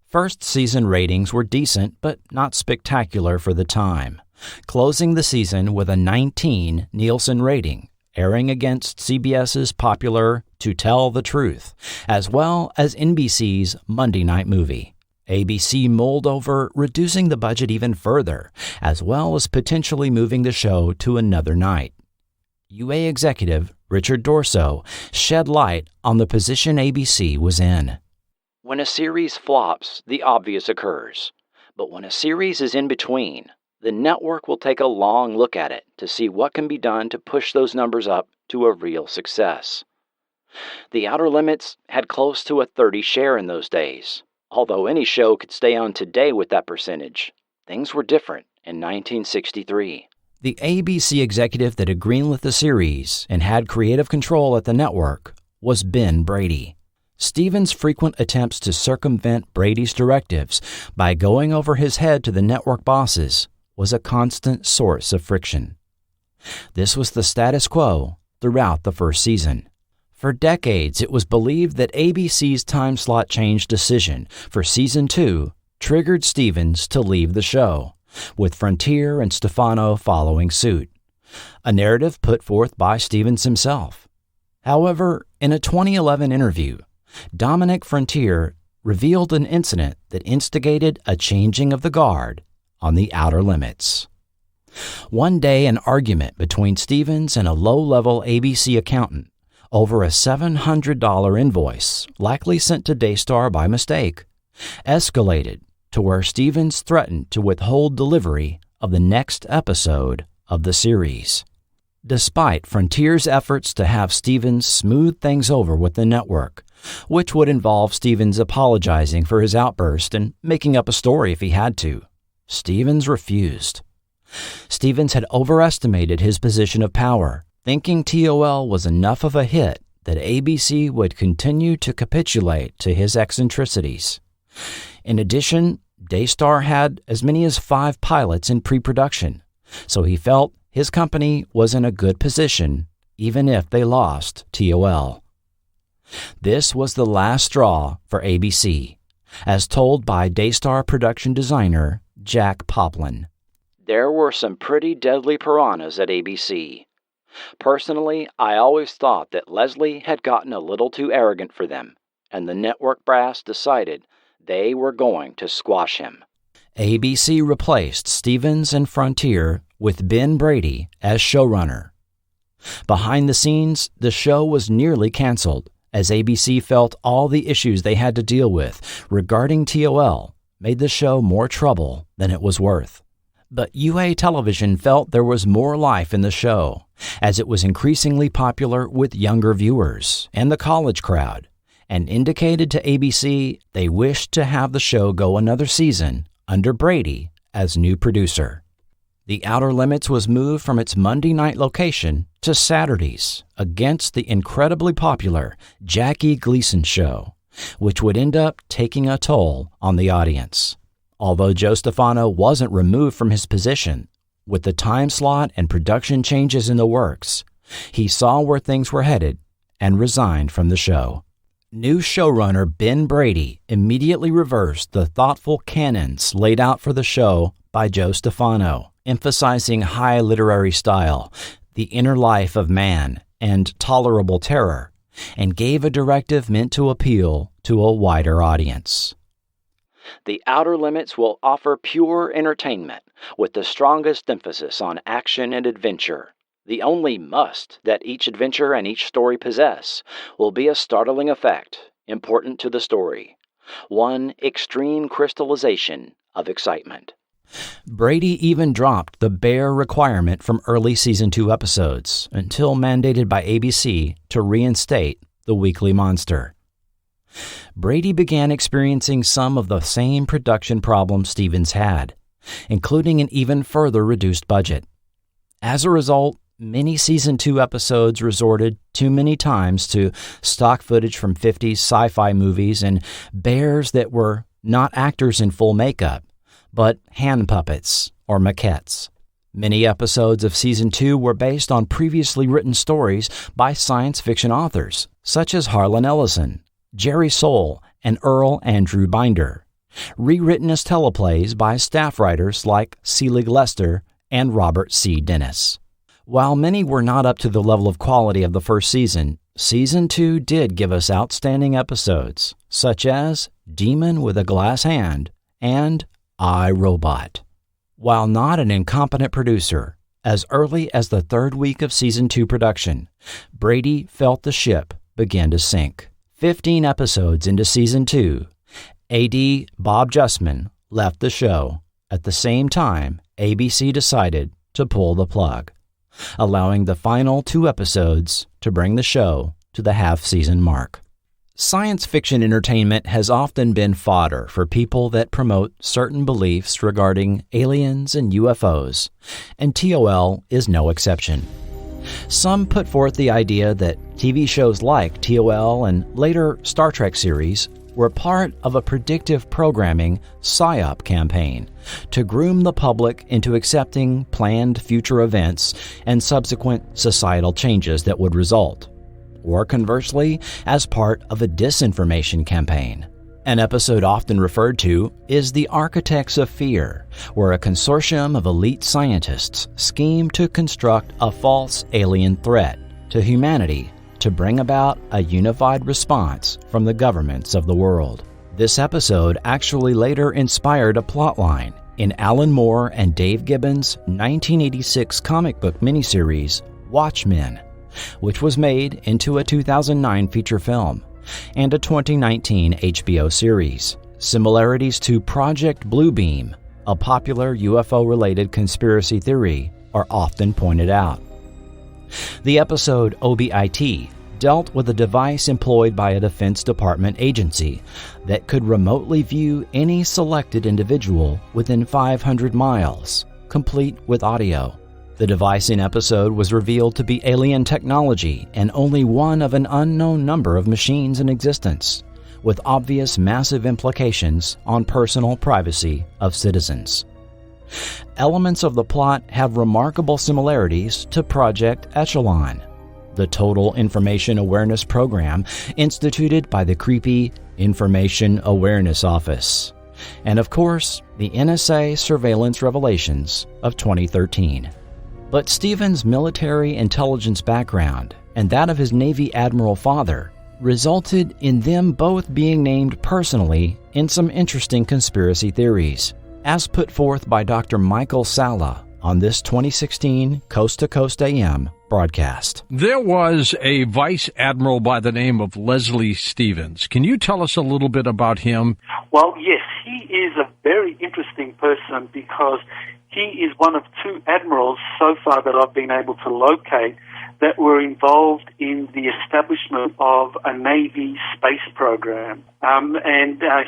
First season ratings were decent but not spectacular for the time, closing the season with a 19 Nielsen rating, airing against CBS's popular To Tell the Truth, as well as NBC's Monday Night Movie. ABC mulled over reducing the budget even further, as well as potentially moving the show to another night. UA executive Richard Dore shed light on the position ABC was in. When a series flops, the obvious occurs. But when a series is in between, the network will take a long look at it to see what can be done to push those numbers up to a real success. The Outer Limits had close to a 30% share in those days. Although any show could stay on today with that percentage, things were different in 1963. The ABC executive that had greenlit the series and had creative control at the network was Ben Brady. Stevens' frequent attempts to circumvent Brady's directives by going over his head to the network bosses was a constant source of friction. This was the status quo throughout the first season. For decades, it was believed that ABC's time slot change decision for Season 2 triggered Stevens to leave the show, with Frontier and Stefano following suit, a narrative put forth by Stevens himself. However, in a 2011 interview, Dominic Frontier revealed an incident that instigated a changing of the guard on the Outer Limits. One day, an argument between Stevens and a low-level ABC accountant over a $700 invoice, likely sent to Daystar by mistake, escalated to where Stevens threatened to withhold delivery of the next episode of the series. Despite Frontier's efforts to have Stevens smooth things over with the network, which would involve Stevens apologizing for his outburst and making up a story if he had to, Stevens refused. Stevens had overestimated his position of power, thinking TOL was enough of a hit that ABC would continue to capitulate to his eccentricities. In addition, Daystar had as many as 5 pilots in pre-production, so he felt his company was in a good position even if they lost TOL. This was the last straw for ABC, as told by Daystar production designer Jack Poplin. There were some pretty deadly piranhas at ABC. Personally, I always thought that Leslie had gotten a little too arrogant for them, and the network brass decided they were going to squash him. ABC replaced Stevens and Frontier with Ben Brady as showrunner. Behind the scenes, the show was nearly canceled, as ABC felt all the issues they had to deal with regarding TOL made the show more trouble than it was worth. But UA Television felt there was more life in the show, as it was increasingly popular with younger viewers and the college crowd, and indicated to ABC they wished to have the show go another season under Brady as new producer. The Outer Limits was moved from its Monday night location to Saturdays against the incredibly popular Jackie Gleason show, which would end up taking a toll on the audience. Although Joe Stefano wasn't removed from his position, with the time slot and production changes in the works, he saw where things were headed and resigned from the show. New showrunner Ben Brady immediately reversed the thoughtful canons laid out for the show by Joe Stefano, emphasizing high literary style, the inner life of man, and tolerable terror, and gave a directive meant to appeal to a wider audience. The Outer Limits will offer pure entertainment with the strongest emphasis on action and adventure. The only must that each adventure and each story possess will be a startling effect, important to the story, one extreme crystallization of excitement. Brady even dropped the bare requirement from early Season 2 episodes until mandated by ABC to reinstate the weekly monster. Brady began experiencing some of the same production problems Stevens had, including an even further reduced budget. As a result, many Season 2 episodes resorted too many times to stock footage from 50s sci-fi movies and bears that were not actors in full makeup, but hand puppets or maquettes. Many episodes of Season 2 were based on previously written stories by science fiction authors, such as Harlan Ellison, Jerry Soule, and Earl Andrew Binder, rewritten as teleplays by staff writers like Selig Lester and Robert C. Dennis. While many were not up to the level of quality of the first season, Season 2 did give us outstanding episodes, such as Demon with a Glass Hand and I, Robot. While not an incompetent producer, as early as the third week of Season 2 production, Brady felt the ship begin to sink. 15 episodes into Season 2, A.D. Bob Justman left the show at the same time ABC decided to pull the plug, allowing the final 2 episodes to bring the show to the half-season mark. Science fiction entertainment has often been fodder for people that promote certain beliefs regarding aliens and UFOs, and TOL is no exception. Some put forth the idea that TV shows like TOL and later Star Trek series were part of a predictive programming PSYOP campaign to groom the public into accepting planned future events and subsequent societal changes that would result, or conversely, as part of a disinformation campaign. An episode often referred to is The Architects of Fear, where a consortium of elite scientists scheme to construct a false alien threat to humanity to bring about a unified response from the governments of the world. This episode actually later inspired a plotline in Alan Moore and Dave Gibbons' 1986 comic book miniseries, Watchmen, which was made into a 2009 feature film and a 2019 HBO series. Similarities to Project Bluebeam, a popular UFO-related conspiracy theory, are often pointed out. The episode OBIT dealt with a device employed by a Defense Department agency that could remotely view any selected individual within 500 miles, complete with audio. The device in episode was revealed to be alien technology and only one of an unknown number of machines in existence, with obvious massive implications on personal privacy of citizens. Elements of the plot have remarkable similarities to Project Echelon, the Total Information Awareness Program instituted by the creepy Information Awareness Office, and of course, the NSA surveillance revelations of 2013. But Stevens' military intelligence background and that of his Navy Admiral father resulted in them both being named personally in some interesting conspiracy theories, as put forth by Dr. Michael Salla on this 2016 Coast to Coast AM broadcast. There was a Vice Admiral by the name of Leslie Stevens. Can you tell us a little bit about him? Well, yes, he is a very interesting person because he is one of 2 admirals so far that I've been able to locate that were involved in the establishment of a Navy space program.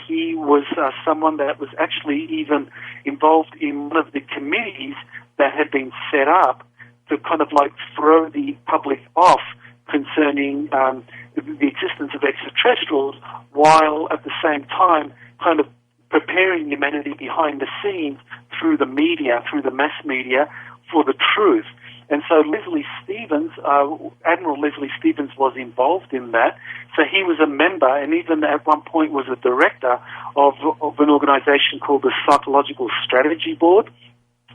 He was someone that was actually even involved in one of the committees that had been set up to kind of like throw the public off concerning the existence of extraterrestrials, while at the same time kind of preparing humanity behind the scenes through the media, through the mass media, for the truth. And so Leslie Stevens, Admiral Leslie Stevens was involved in that. So he was a member and even at one point was a director of an organization called the Psychological Strategy Board.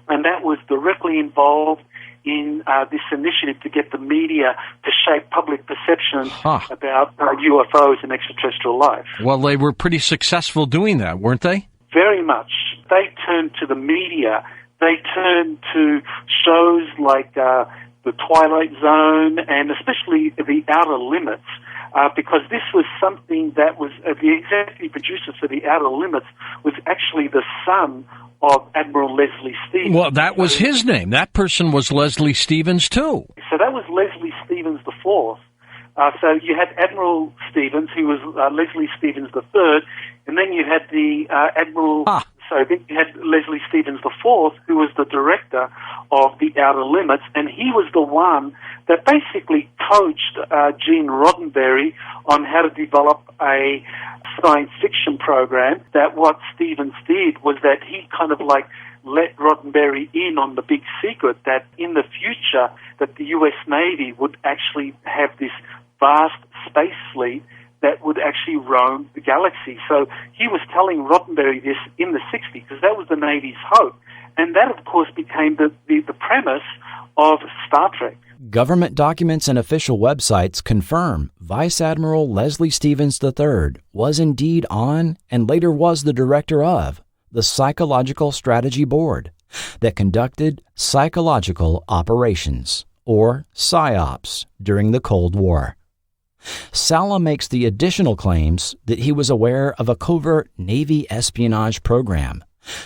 And that was directly involved in this initiative to get the media to shape public perceptions about UFOs and extraterrestrial life. Well, they were pretty successful doing that, weren't they? Very much. They turned to the media. They turned to shows like The Twilight Zone and especially The Outer Limits because this was something that was the executive producer for The Outer Limits was actually the son of Admiral Leslie Stevens. Well, that was his name. That person was Leslie Stevens, too. So that was Leslie Stevens IV. So you had Admiral Stevens, who was Leslie Stevens III, and then you had the Admiral... So then you had Leslie Stevens IV, who was the director of The Outer Limits, and he was the one that basically coached Gene Roddenberry on how to develop a science fiction program. That what Stevens did was that he kind of like let Roddenberry in on the big secret that in the future that the U.S. Navy would actually have this vast space fleet that would actually roam the galaxy. So he was telling Roddenberry this in the 60s because that was the Navy's hope. And that, of course, became the premise of Star Trek. Government documents and official websites confirm Vice Admiral Leslie Stevens III was indeed on and later was the director of the Psychological Strategy Board that conducted psychological operations, or PSYOPs, during the Cold War. Sala makes the additional claims that he was aware of a covert Navy espionage program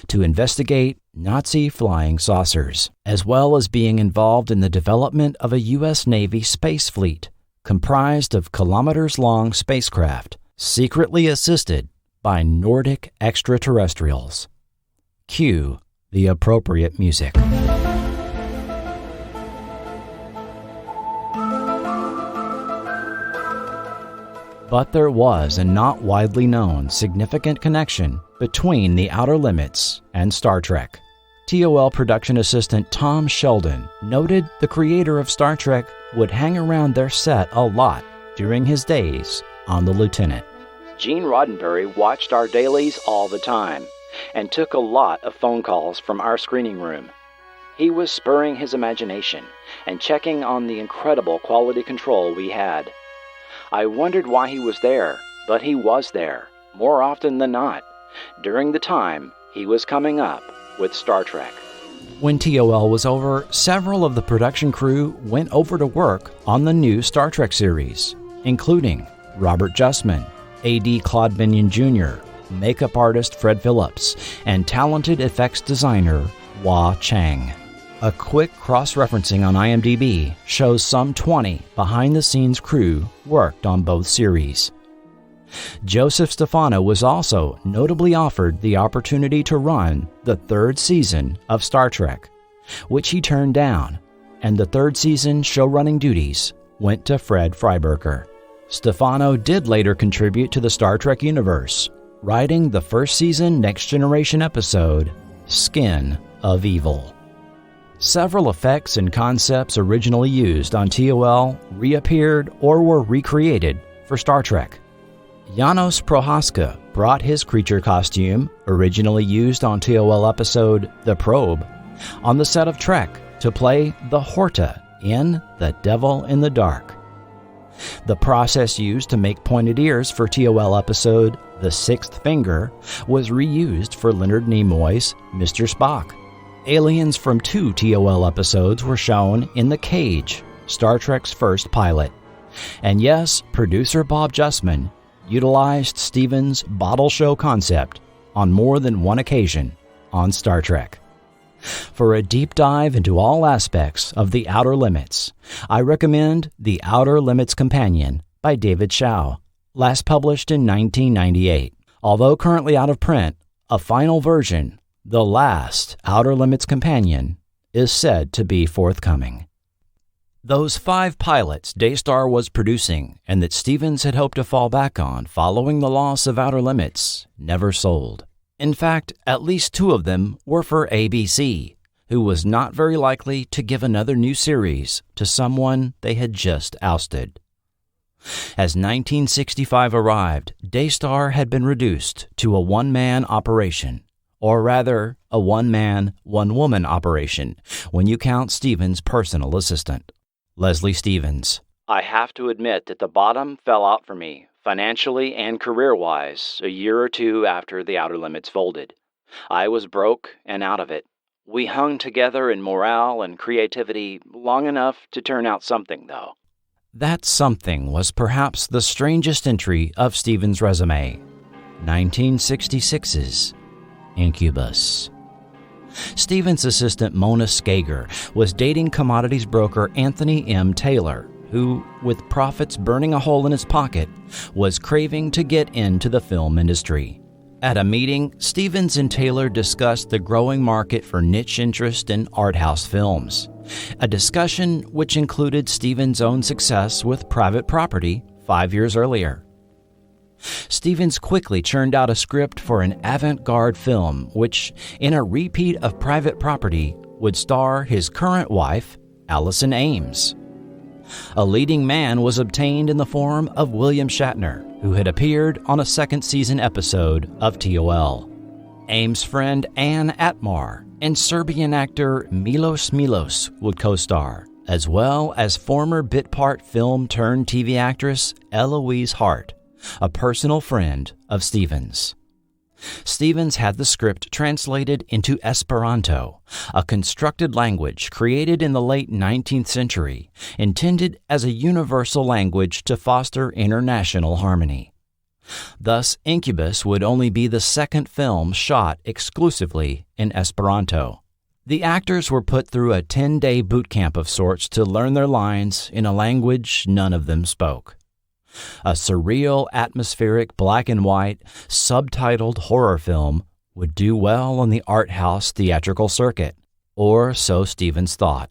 to investigate Nazi flying saucers, as well as being involved in the development of a U.S. Navy space fleet comprised of kilometers-long spacecraft secretly assisted by Nordic extraterrestrials. Cue the appropriate music. But there was a not widely known significant connection between The Outer Limits and Star Trek. TOL production assistant Tom Sheldon noted the creator of Star Trek would hang around their set a lot during his days on The Lieutenant. Gene Roddenberry watched our dailies all the time and took a lot of phone calls from our screening room. He was spurring his imagination and checking on the incredible quality control we had. I wondered why he was there, but he was there, more often than not, during the time he was coming up with Star Trek. When TOL was over, several of the production crew went over to work on the new Star Trek series, including Robert Justman, A.D. Claude Binion Jr., makeup artist Fred Phillips, and talented effects designer Hua Chang. A quick cross-referencing on IMDb shows some 20 behind-the-scenes crew worked on both series. Joseph Stefano was also notably offered the opportunity to run the third season of Star Trek, which he turned down, and the third season showrunning duties went to Fred Freiberger. Stefano did later contribute to the Star Trek universe, writing the first season Next Generation episode, Skin of Evil. Several effects and concepts originally used on TOL reappeared or were recreated for Star Trek. Janos Prohaska brought his creature costume, originally used on TOL episode The Probe, on the set of Trek to play the Horta in The Devil in the Dark. The process used to make pointed ears for TOL episode The Sixth Finger was reused for Leonard Nimoy's Mr. Spock. Aliens from 2 TOL episodes were shown in The Cage, Star Trek's first pilot. And yes, producer Bob Justman utilized Stevens' bottle show concept on more than one occasion on Star Trek. For a deep dive into all aspects of The Outer Limits, I recommend The Outer Limits Companion by David Schow, last published in 1998. Although currently out of print, a final version, The Last Outer Limits Companion, is said to be forthcoming. Those 5 pilots Daystar was producing and that Stevens had hoped to fall back on following the loss of Outer Limits never sold. In fact, at least 2 of them were for ABC, who was not very likely to give another new series to someone they had just ousted. As 1965 arrived, Daystar had been reduced to a one-man operation, or rather, a one-man, one-woman operation, when you count Stevens' personal assistant, Leslie Stevens. I have to admit that the bottom fell out for me, financially and career-wise, a year or 2 after The Outer Limits folded. I was broke and out of it. We hung together in morale and creativity long enough to turn out something, though. That something was perhaps the strangest entry of Stevens' resume, 1966's Incubus. Stevens' assistant Mona Skager was dating commodities broker Anthony M. Taylor, who, with profits burning a hole in his pocket, was craving to get into the film industry. At a meeting, Stevens and Taylor discussed the growing market for niche interest in art house films, a discussion which included Stevens' own success with Private Property 5 years earlier. Stevens quickly churned out a script for an avant-garde film which, in a repeat of Private Property, would star his current wife, Allison Ames. A leading man was obtained in the form of William Shatner, who had appeared on a second-season episode of TOL. Ames' friend Ann Atmar and Serbian actor Milos would co-star, as well as former bit-part film-turned-TV actress Eloise Hart, a personal friend of Stevens. Stevens had the script translated into Esperanto, a constructed language created in the late 19th century, intended as a universal language to foster international harmony. Thus, Incubus would only be the second film shot exclusively in Esperanto. The actors were put through a 10-day boot camp of sorts to learn their lines in a language none of them spoke. A surreal, atmospheric, black and white, subtitled horror film would do well on the art house theatrical circuit, or so Stevens thought.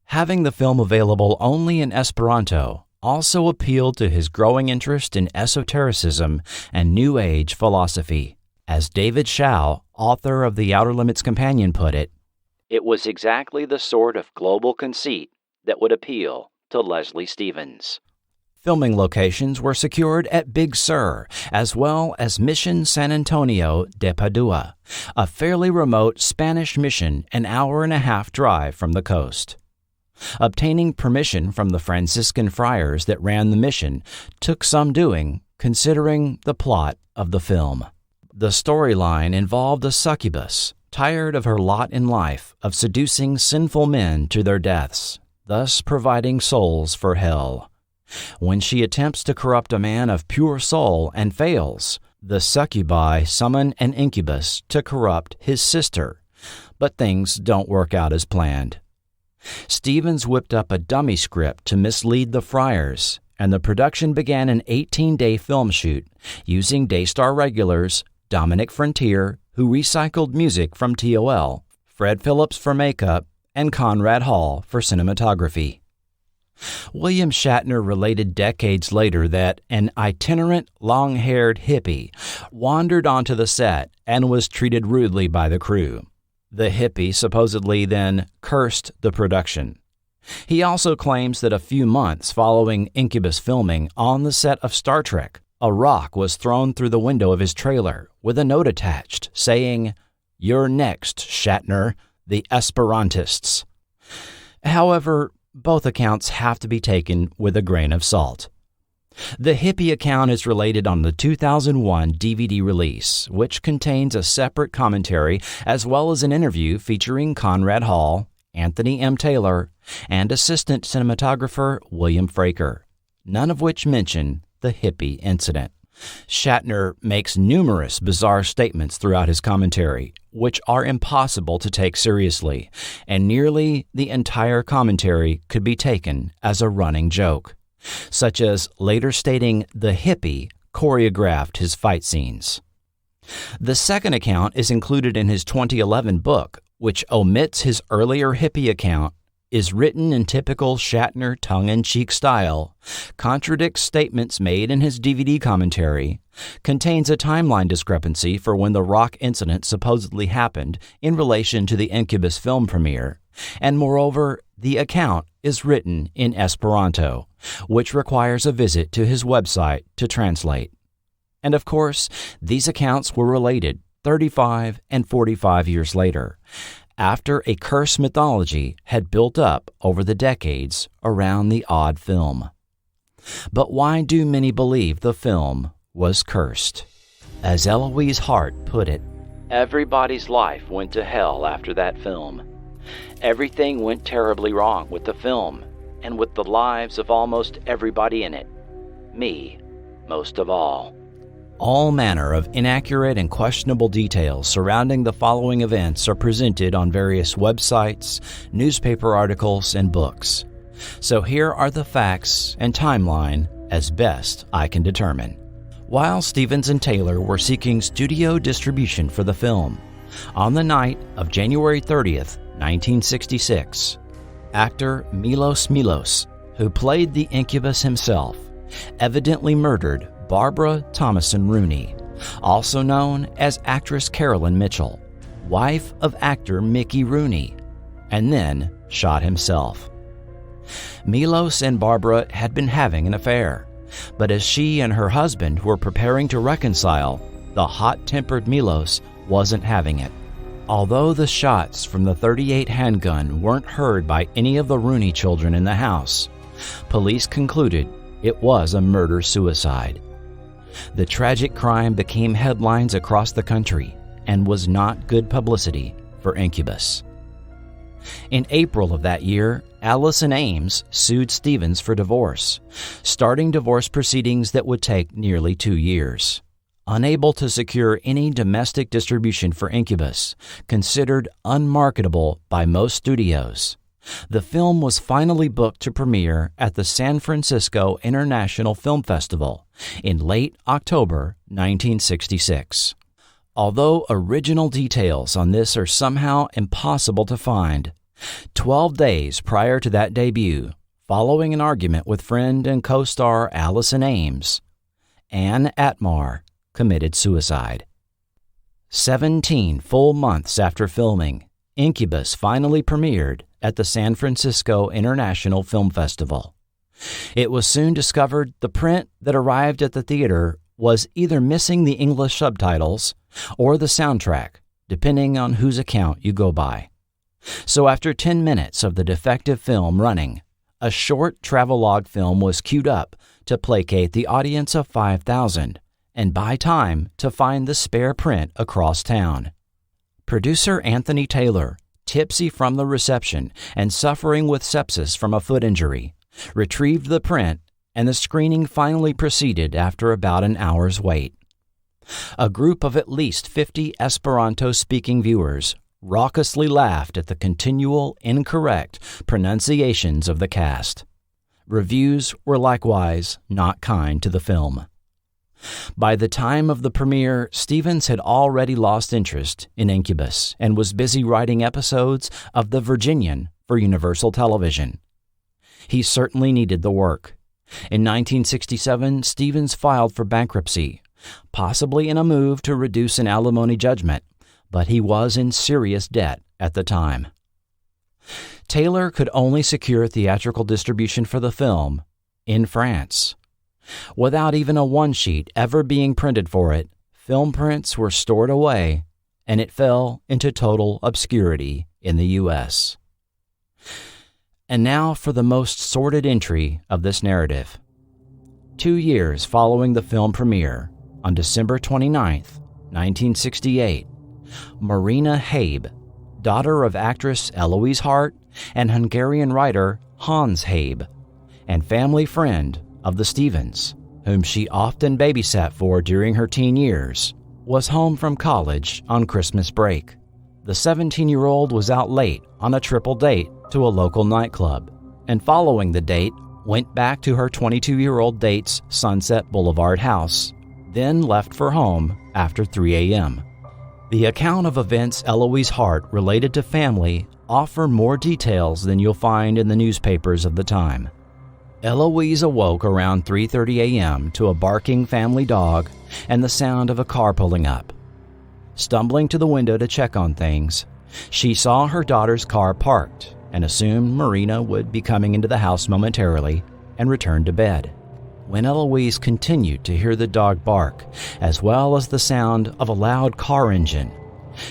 Having the film available only in Esperanto also appealed to his growing interest in esotericism and New Age philosophy. As David Schow, author of The Outer Limits Companion, put it, "It was exactly the sort of global conceit that would appeal to Leslie Stevens." Filming locations were secured at Big Sur, as well as Mission San Antonio de Padua, a fairly remote Spanish mission an hour-and-a-half drive from the coast. Obtaining permission from the Franciscan friars that ran the mission took some doing, considering the plot of the film. The storyline involved a succubus, tired of her lot in life of seducing sinful men to their deaths, thus providing souls for hell. When she attempts to corrupt a man of pure soul and fails, the succubi summon an incubus to corrupt his sister, but things don't work out as planned. Stevens whipped up a dummy script to mislead the friars, and the production began an 18-day film shoot using Daystar regulars Dominic Frontier, who recycled music from TOL, Fred Phillips for makeup, and Conrad Hall for cinematography. William Shatner related decades later that an itinerant, long-haired hippie wandered onto the set and was treated rudely by the crew. The hippie supposedly then cursed the production. He also claims that a few months following Incubus filming on the set of Star Trek, a rock was thrown through the window of his trailer with a note attached saying, "You're next, Shatner, the Esperantists." However, both accounts have to be taken with a grain of salt. The hippie account is related on the 2001 DVD release, which contains a separate commentary as well as an interview featuring Conrad Hall, Anthony M. Taylor, and assistant cinematographer William Fraker, none of which mention the hippie incident. Shatner makes numerous bizarre statements throughout his commentary, which are impossible to take seriously, and nearly the entire commentary could be taken as a running joke, such as later stating the hippie choreographed his fight scenes. The second account is included in his 2011 book, which omits his earlier hippie account, is written in typical Shatner tongue-in-cheek style, contradicts statements made in his DVD commentary, contains a timeline discrepancy for when the rock incident supposedly happened in relation to the Incubus film premiere, and moreover, the account is written in Esperanto, which requires a visit to his website to translate. And of course, these accounts were related 35 and 45 years later, after a curse mythology had built up over the decades around the odd film. But why do many believe the film was cursed? As Eloise Hart put it, "Everybody's life went to hell after that film. Everything went terribly wrong with the film. and with the lives of almost everybody in it. Me, most of all. All manner of inaccurate and questionable details surrounding the following events are presented on various websites, newspaper articles, and books. So here are the facts and timeline as best I can determine. While Stevens and Taylor were seeking studio distribution for the film, on the night of January 30th, 1966, actor Milos, who played the Incubus himself, evidently murdered Barbara Thomason Rooney, also known as actress Carolyn Mitchell, wife of actor Mickey Rooney, and then shot himself. Milos and Barbara had been having an affair, but as she and her husband were preparing to reconcile, the hot-tempered Milos wasn't having it. Although the shots from the .38 handgun weren't heard by any of the Rooney children in the house, police concluded it was a murder-suicide. The tragic crime became headlines across the country and was not good publicity for Incubus. In April of that year, Allison Ames sued Stevens for divorce, starting divorce proceedings that would take nearly 2 years. Unable to secure any domestic distribution for Incubus, considered unmarketable by most studios, the film was finally booked to premiere at the San Francisco International Film Festival in late October 1966. Although original details on this are somehow impossible to find, 12 days prior to that debut, following an argument with friend and co-star Allison Ames, Ann Atmar committed suicide. 17 full months after filming, Incubus finally premiered at the San Francisco International Film Festival. It was soon discovered the print that arrived at the theater was either missing the English subtitles or the soundtrack, depending on whose account you go by. So after 10 minutes of the defective film running, a short travelogue film was queued up to placate the audience of 5,000 and buy time to find the spare print across town. Producer Anthony Taylor, tipsy from the reception and suffering with sepsis from a foot injury, retrieved the print, and the screening finally proceeded after about an hour's wait. A group of at least 50 Esperanto-speaking viewers raucously laughed at the continual incorrect pronunciations of the cast. Reviews were likewise not kind to the film. By the time of the premiere, Stevens had already lost interest in Incubus and was busy writing episodes of The Virginian for Universal Television. He certainly needed the work. In 1967, Stevens filed for bankruptcy, possibly in a move to reduce an alimony judgment, but he was in serious debt at the time. Taylor could only secure theatrical distribution for the film in France. Without even a one-sheet ever being printed for it, film prints were stored away, and it fell into total obscurity in the U.S. And now for the most sordid entry of this narrative. 2 years following the film premiere, on December 29, 1968, Marina Habe, daughter of actress Eloise Hart and Hungarian writer Hans Habe, and family friend of the Stevens, whom she often babysat for during her teen years, was home from college on Christmas break. The 17-year-old was out late on a triple date to a local nightclub, and following the date, went back to her 22-year-old date's Sunset Boulevard house, then left for home after 3 a.m. The account of events Eloise Hart related to family offer more details than you'll find in the newspapers of the time. Eloise awoke around 3:30 a.m. to a barking family dog and the sound of a car pulling up. Stumbling to the window to check on things, she saw her daughter's car parked and assumed Marina would be coming into the house momentarily and returned to bed. When Eloise continued to hear the dog bark, as well as the sound of a loud car engine,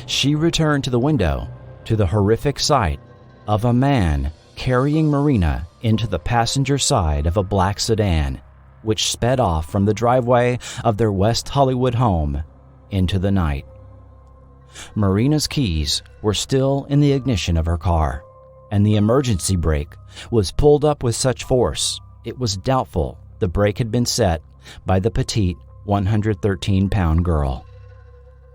she returned to the window to the horrific sight of a man carrying Marina into the passenger side of a black sedan, which sped off from the driveway of their West Hollywood home into the night. Marina's keys were still in the ignition of her car. and the emergency brake was pulled up with such force it was doubtful the brake had been set by the petite 113-pound girl.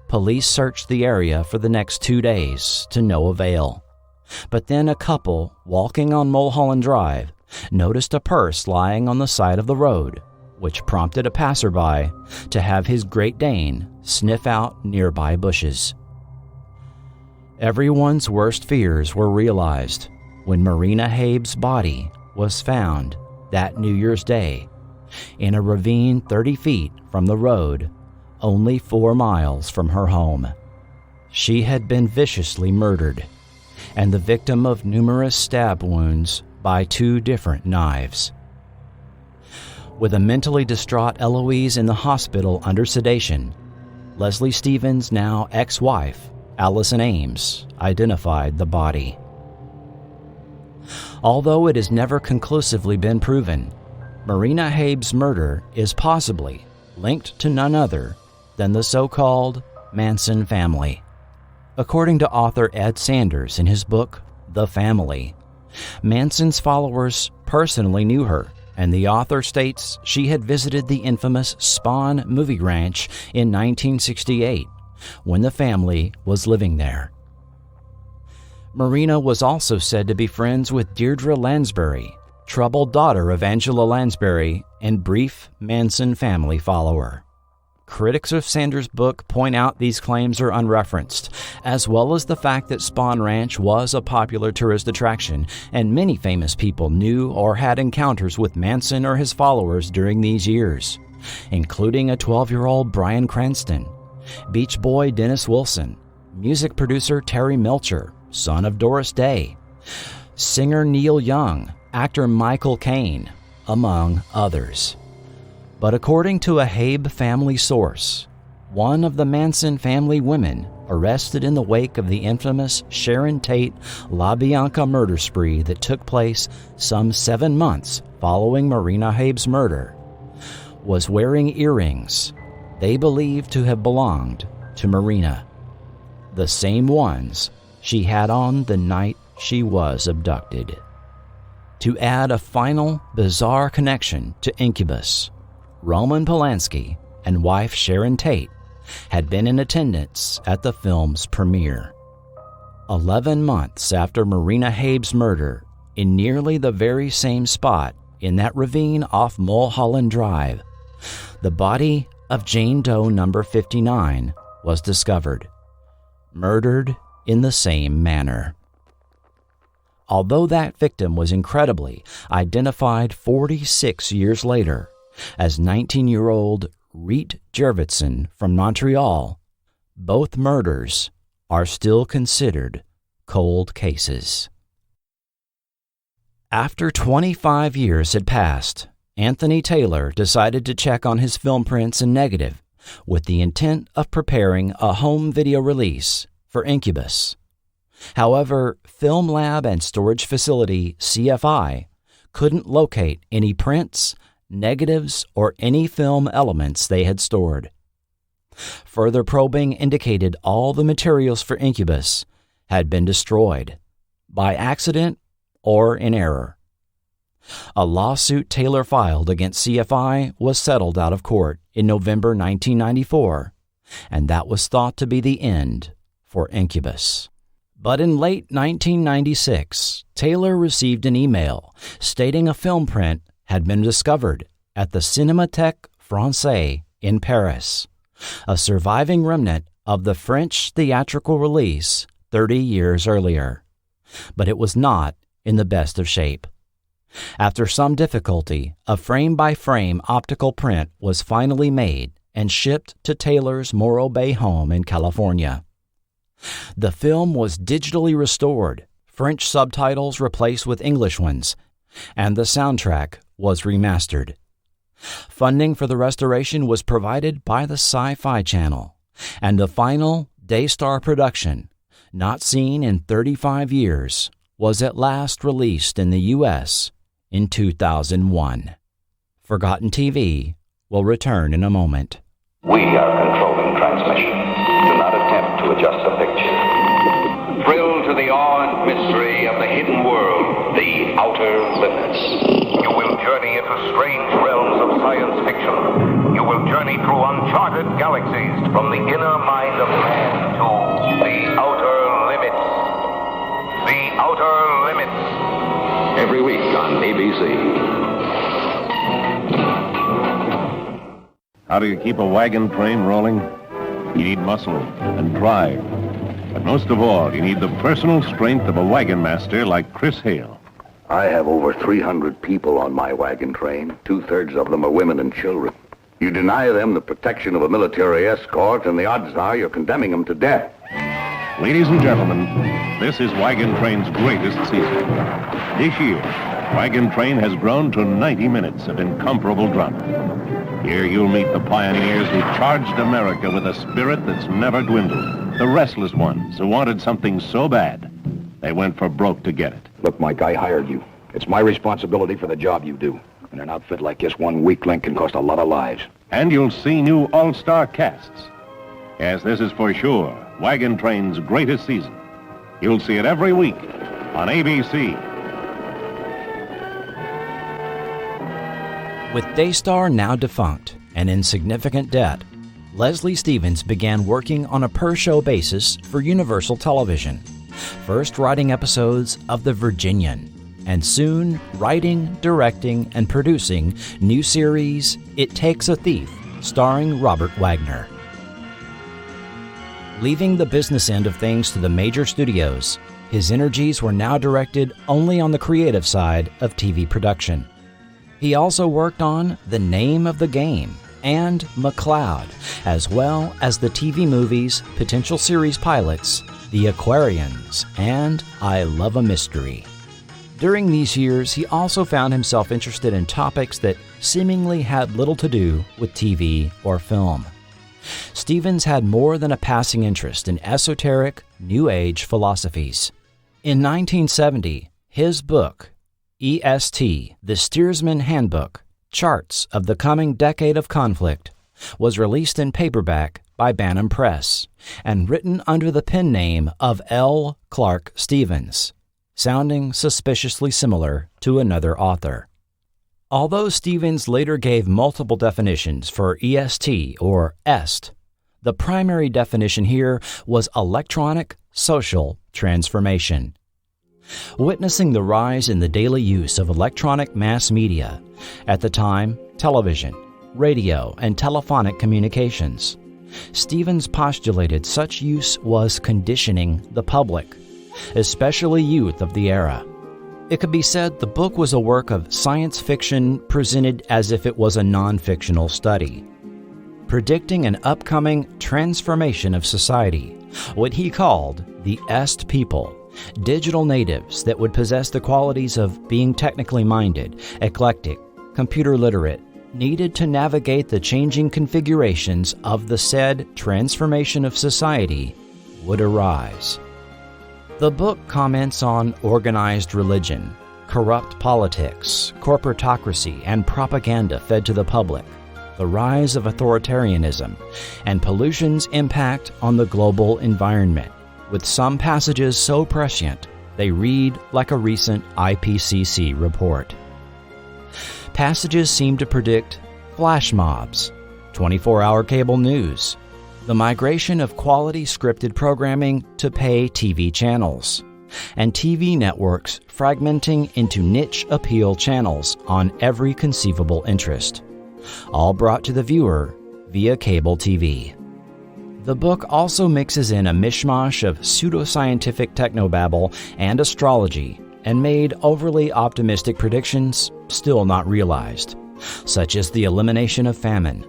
Police searched the area for the next 2 days to no avail. But then a couple walking on Mulholland Drive noticed a purse lying on the side of the road, which prompted a passerby to have his Great Dane sniff out nearby bushes. Everyone's worst fears were realized when Marina Habe's body was found that New Year's Day in a ravine 30 feet from the road, only 4 miles from her home. She had been viciously murdered and the victim of numerous stab wounds by 2 different knives. With a mentally distraught Eloise in the hospital under sedation, Leslie Stevens' now ex-wife, Allison Ames, identified the body. Although it has never conclusively been proven, Marina Habe's murder is possibly linked to none other than the so-called Manson family. According to author Ed Sanders in his book, The Family, Manson's followers personally knew her, and the author states she had visited the infamous Spahn movie ranch in 1968 when the family was living there. Marina was also said to be friends with Deirdre Lansbury, troubled daughter of Angela Lansbury and brief Manson family follower. Critics of Sanders' book point out these claims are unreferenced, as well as the fact that Spahn Ranch was a popular tourist attraction, and many famous people knew or had encounters with Manson or his followers during these years, including a 12-year-old Bryan Cranston, Beach Boy Dennis Wilson, music producer Terry Melcher, son of Doris Day, singer Neil Young, actor Michael Caine, among others. But according to a Habe family source, one of the Manson family women arrested in the wake of the infamous Sharon Tate LaBianca murder spree that took place some 7 months following Marina Habe's murder was wearing earrings they believed to have belonged to Marina, the same ones she had on the night she was abducted. To add a final bizarre connection to Incubus, Roman Polanski and wife Sharon Tate had been in attendance at the film's premiere. 11 months after Marina Habe's murder, in nearly the very same spot in that ravine off Mulholland Drive, the body of Jane Doe number 59 was discovered, murdered in the same manner. Although that victim was incredibly identified 46 years later as 19-year-old Reet Jervitson from Montreal, both murders are still considered cold cases. After 25 years had passed, Anthony Taylor decided to check on his film prints and negative with the intent of preparing a home video release for Incubus. However, Film Lab and Storage Facility CFI couldn't locate any prints, negatives, or any film elements they had stored. Further probing indicated all the materials for Incubus had been destroyed, by accident or in error. A lawsuit Taylor filed against CFI was settled out of court in November 1994, and that was thought to be the end for Incubus. But in late 1996, Taylor received an email stating a film print had been discovered at the Cinémathèque Française in Paris, a surviving remnant of the French theatrical release 30 years earlier. But it was not in the best of shape. After some difficulty, a frame-by-frame optical print was finally made and shipped to Taylor's Morro Bay home in California. The film was digitally restored, French subtitles replaced with English ones, and the soundtrack was remastered. Funding for the restoration was provided by the Sci-Fi Channel, and the final Daystar production, not seen in 35 years, was at last released in the U.S. in 2001. Forgotten TV will return in a moment. We are controlling transmission. Do not attempt to adjust the picture. Thrill to the awe and mystery of the hidden world. limits. You will journey into strange realms of science fiction. You will journey through uncharted galaxies from the inner mind of man to the outer limits. The Outer Limits. Every week on ABC. How do you keep a wagon train rolling? You need muscle and drive. But most of all, you need the personal strength of a wagon master like Chris Hale. I have over 300 people on my wagon train. 2/3 of them are women and children. You deny them the protection of a military escort, and the odds are you're condemning them to death. Ladies and gentlemen, this is Wagon Train's greatest season. This year, Wagon Train has grown to 90 minutes of incomparable drama. Here you'll meet the pioneers who charged America with a spirit that's never dwindled. The restless ones who wanted something so bad, they went for broke to get it. Look, Mike, I hired you. It's my responsibility for the job you do. And an outfit like this, one weak link can cost a lot of lives. And you'll see new all-star casts. Yes, this is for sure Wagon Train's greatest season. You'll see it every week on ABC. With Daystar now defunct and in significant debt, Leslie Stevens began working on a per-show basis for Universal Television, first writing episodes of The Virginian, and soon writing, directing, and producing new series It Takes a Thief, starring Robert Wagner. Leaving the business end of things to the major studios, his energies were now directed only on the creative side of TV production. He also worked on The Name of the Game and McCloud, as well as the TV movies, potential series pilots, The Aquarians, and I Love a Mystery. During these years, he also found himself interested in topics that seemingly had little to do with TV or film. Stevens had more than a passing interest in esoteric, New Age philosophies. In 1970, his book, EST, The Steersman Handbook, Charts of the Coming Decade of Conflict, was released in paperback by Bantam Press and written under the pen name of L. Clark Stevens, sounding suspiciously similar to another author. Although Stevens later gave multiple definitions for EST or EST, the primary definition here was electronic social transformation. Witnessing the rise in the daily use of electronic mass media, at the time television, radio, and telephonic communications, Stevens postulated such use was conditioning the public, especially youth of the era. It could be said the book was a work of science fiction presented as if it was a non-fictional study, predicting an upcoming transformation of society, what he called the EST people, digital natives that would possess the qualities of being technically minded, eclectic, computer literate, needed to navigate the changing configurations of the said transformation of society would arise. The book comments on organized religion, corrupt politics, corporatocracy, and propaganda fed to the public, the rise of authoritarianism, and pollution's impact on the global environment, with some passages so prescient they read like a recent IPCC report. Passages seem to predict flash mobs, 24-hour cable news, the migration of quality scripted programming to pay TV channels, and TV networks fragmenting into niche appeal channels on every conceivable interest, all brought to the viewer via cable TV. The book also mixes in a mishmash of pseudoscientific technobabble and astrology and made overly optimistic predictions still not realized, such as the elimination of famine,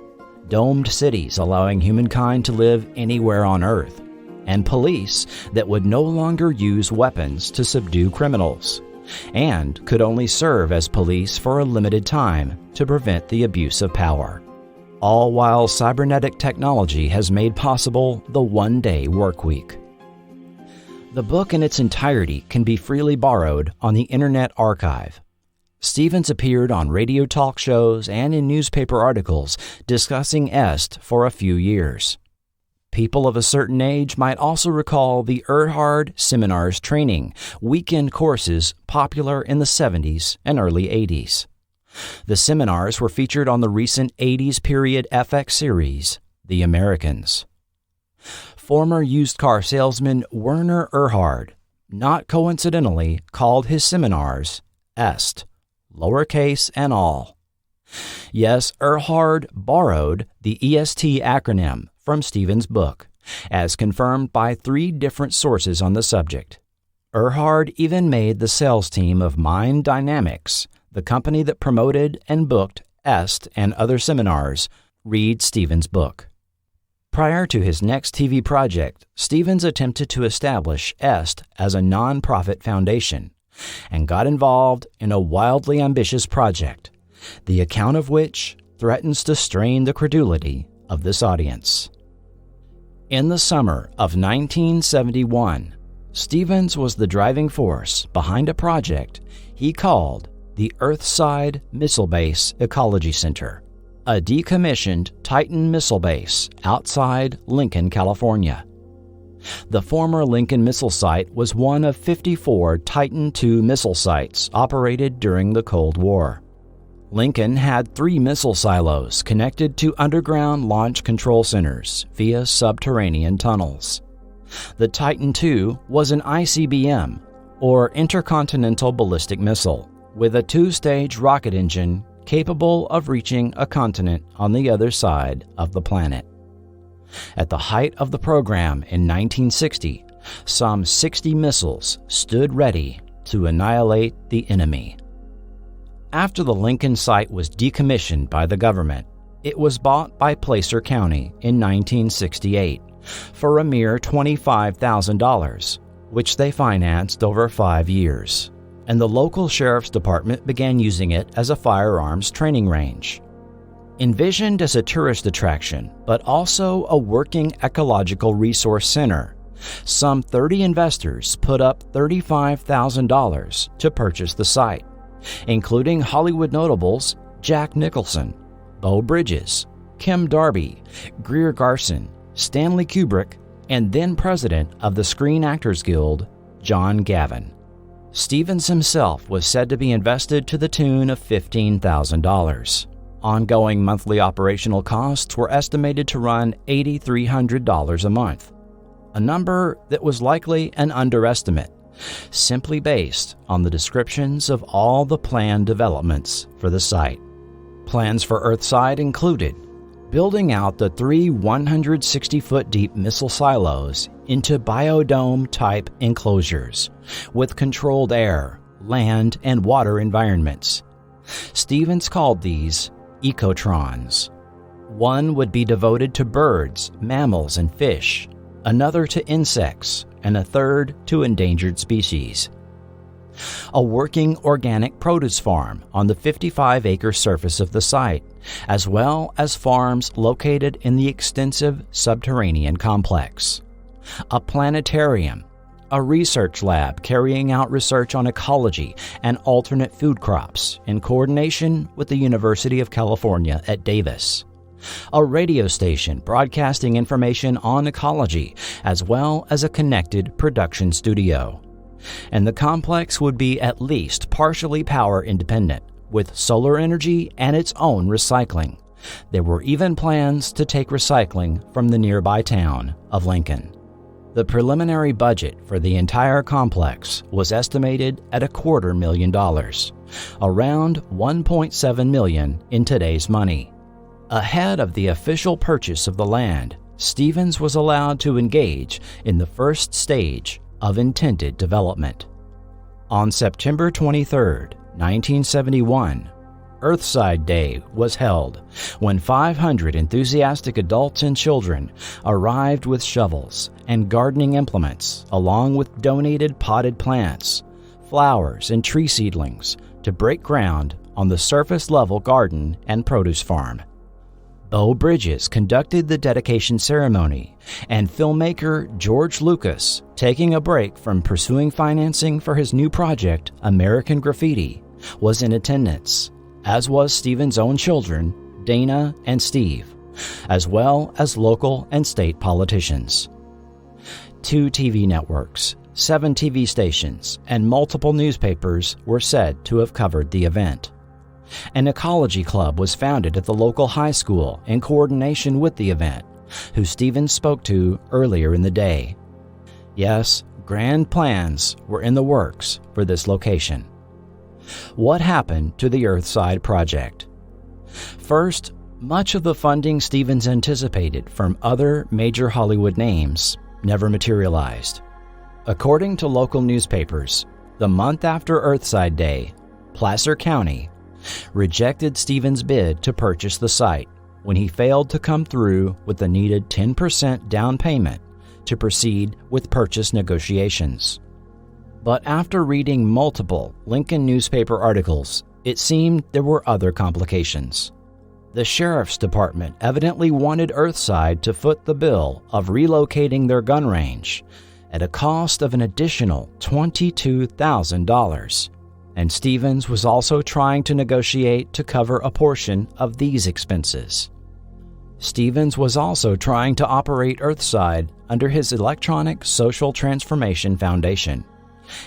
domed cities allowing humankind to live anywhere on Earth, and police that would no longer use weapons to subdue criminals, and could only serve as police for a limited time to prevent the abuse of power. All while cybernetic technology has made possible the one-day work week. The book in its entirety can be freely borrowed on the Internet Archive. Stevens appeared on radio talk shows and in newspaper articles discussing EST for a few years. People of a certain age might also recall the Erhard Seminars training, weekend courses popular in the 70s and early 80s. The seminars were featured on the recent 80s period FX series, The Americans. Former used car salesman Werner Erhard, not coincidentally, called his seminars EST, lowercase and all. Yes, Erhard borrowed the EST acronym from Stevens' book, as confirmed by 3 different sources on the subject. Erhard even made the sales team of Mind Dynamics, the company that promoted and booked EST and other seminars, read Stevens' book. Prior to his next TV project, Stevens attempted to establish EST as a non-profit foundation and got involved in a wildly ambitious project, the account of which threatens to strain the credulity of this audience. In the summer of 1971, Stevens was the driving force behind a project he called the Earthside Missile Base Ecology Center, a decommissioned Titan missile base outside Lincoln, California. The former Lincoln missile site was one of 54 Titan II missile sites operated during the Cold War. Lincoln had 3 missile silos connected to underground launch control centers via subterranean tunnels. The Titan II was an ICBM, or Intercontinental Ballistic Missile, with a 2-stage rocket engine capable of reaching a continent on the other side of the planet. At the height of the program in 1960, some 60 missiles stood ready to annihilate the enemy. After the Lincoln site was decommissioned by the government, it was bought by Placer County in 1968 for a mere $25,000, which they financed over 5 years, and the local sheriff's department began using it as a firearms training range. Envisioned as a tourist attraction, but also a working ecological resource center, some 30 investors put up $35,000 to purchase the site, including Hollywood notables Jack Nicholson, Beau Bridges, Kim Darby, Greer Garson, Stanley Kubrick, and then president of the Screen Actors Guild, John Gavin. Stevens himself was said to be invested to the tune of $15,000. Ongoing monthly operational costs were estimated to run $8,300 a month, a number that was likely an underestimate, simply based on the descriptions of all the planned developments for the site. Plans for Earthside included building out the 3 160-foot-deep missile silos into biodome-type enclosures with controlled air, land, and water environments. Stevens called these ecotrons. One would be devoted to birds, mammals, and fish, another to insects, and a third to endangered species. A working organic produce farm on the 55-acre surface of the site, as well as farms located in the extensive subterranean complex. A planetarium, a research lab carrying out research on ecology and alternate food crops in coordination with the University of California at Davis. A radio station broadcasting information on ecology, as well as a connected production studio. And the complex would be at least partially power independent, with solar energy and its own recycling. There were even plans to take recycling from the nearby town of Lincoln. The preliminary budget for the entire complex was estimated at $250,000, around $1.7 million in today's money. Ahead of the official purchase of the land, Stevens was allowed to engage in the first stage of intended development. On September 23, 1971, Earthside Day was held when 500 enthusiastic adults and children arrived with shovels and gardening implements, along with donated potted plants, flowers, and tree seedlings to break ground on the surface-level garden and produce farm. Beau Bridges conducted the dedication ceremony, and filmmaker George Lucas, taking a break from pursuing financing for his new project, American Graffiti, was in attendance, as was Stevens' own children, Dana and Steve, as well as local and state politicians. 2 TV networks, 7 TV stations, and multiple newspapers were said to have covered the event. An Ecology club was founded at the local high school in coordination with the event, who Stevens spoke to earlier in the day. Yes, grand plans were in the works for this location. What happened to the Earthside project? First, much of the funding Stevens anticipated from other major Hollywood names never materialized. According to local newspapers, the month after Earthside Day, Placer County rejected Stevens' bid to purchase the site when he failed to come through with the needed 10% down payment to proceed with purchase negotiations. But after reading multiple Lincoln newspaper articles, it seemed there were other complications. The sheriff's department evidently wanted Earthside to foot the bill of relocating their gun range at a cost of an additional $22,000. And Stevens was also trying to negotiate to cover a portion of these expenses. Stevens was also trying to operate Earthside under his Electronic Social Transformation Foundation,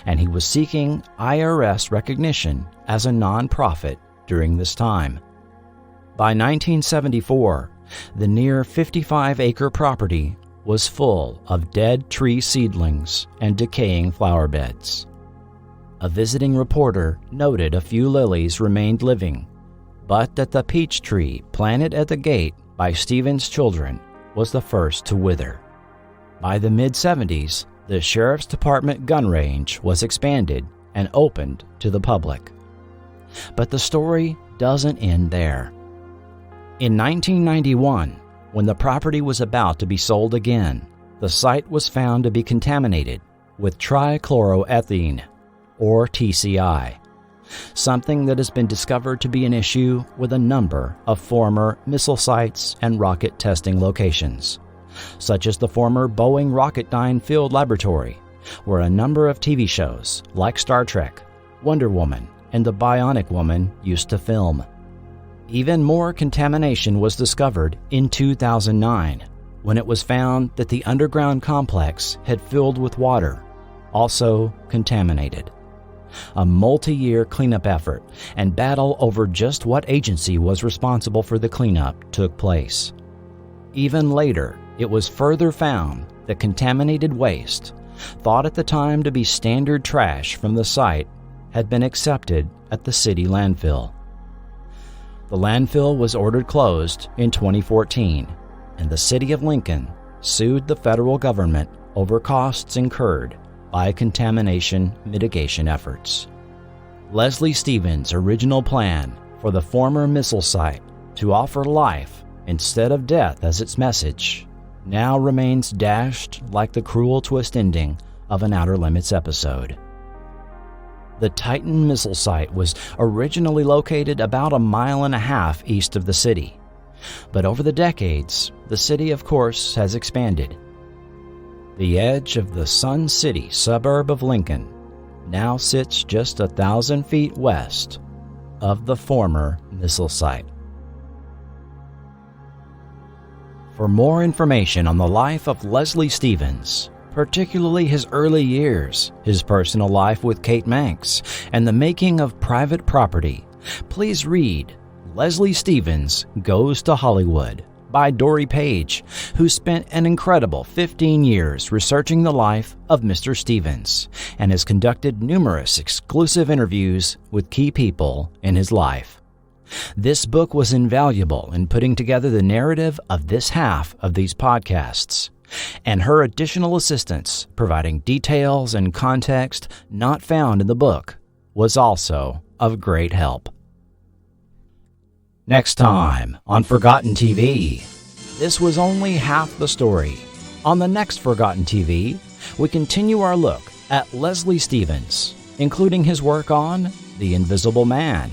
and he was seeking IRS recognition as a nonprofit during this time. By 1974, the near 55-acre property was full of dead tree seedlings and decaying flower beds. A visiting reporter noted a few lilies remained living, but that the peach tree planted at the gate by Stevens' children was the first to wither. By the mid-70s, the Sheriff's Department gun range was expanded and opened to the public. But the story doesn't end there. In 1991, when the property was about to be sold again, the site was found to be contaminated with trichloroethene, or TCI, something that has been discovered to be an issue with a number of former missile sites and rocket testing locations, such as the former Boeing Rocketdyne Field Laboratory, where a number of TV shows like Star Trek, Wonder Woman, and The Bionic Woman used to film. Even more contamination was discovered in 2009, when it was found that the underground complex had filled with water, also contaminated. A multi-year cleanup effort and battle over just what agency was responsible for the cleanup took place. Even later, it was further found that contaminated waste, thought at the time to be standard trash from the site, had been accepted at the city landfill. The landfill was ordered closed in 2014, and the city of Lincoln sued the federal government over costs incurred by contamination mitigation efforts. Leslie Stevens' original plan for the former missile site to offer life instead of death as its message now remains dashed like the cruel twist ending of an Outer Limits episode. The Titan missile site was originally located about 1.5 miles east of the city, but over the decades, the city, of course, has expanded. The edge of the Sun City suburb of Lincoln now sits just 1,000 feet west of the former missile site. For more information on the life of Leslie Stevens, particularly his early years, his personal life with Kate Manx, and the making of Private Property, please read Leslie Stevens Goes to Hollywood by Dore Page, who spent an incredible 15 years researching the life of Mr. Stevens and has conducted numerous exclusive interviews with key people in his life. This book was invaluable in putting together the narrative of this half of these podcasts, and her additional assistance providing details and context not found in the book was also of great help. Next time on Forgotten TV, this was only half the story. On the next Forgotten TV, we continue our look at Leslie Stevens, including his work on The Invisible Man,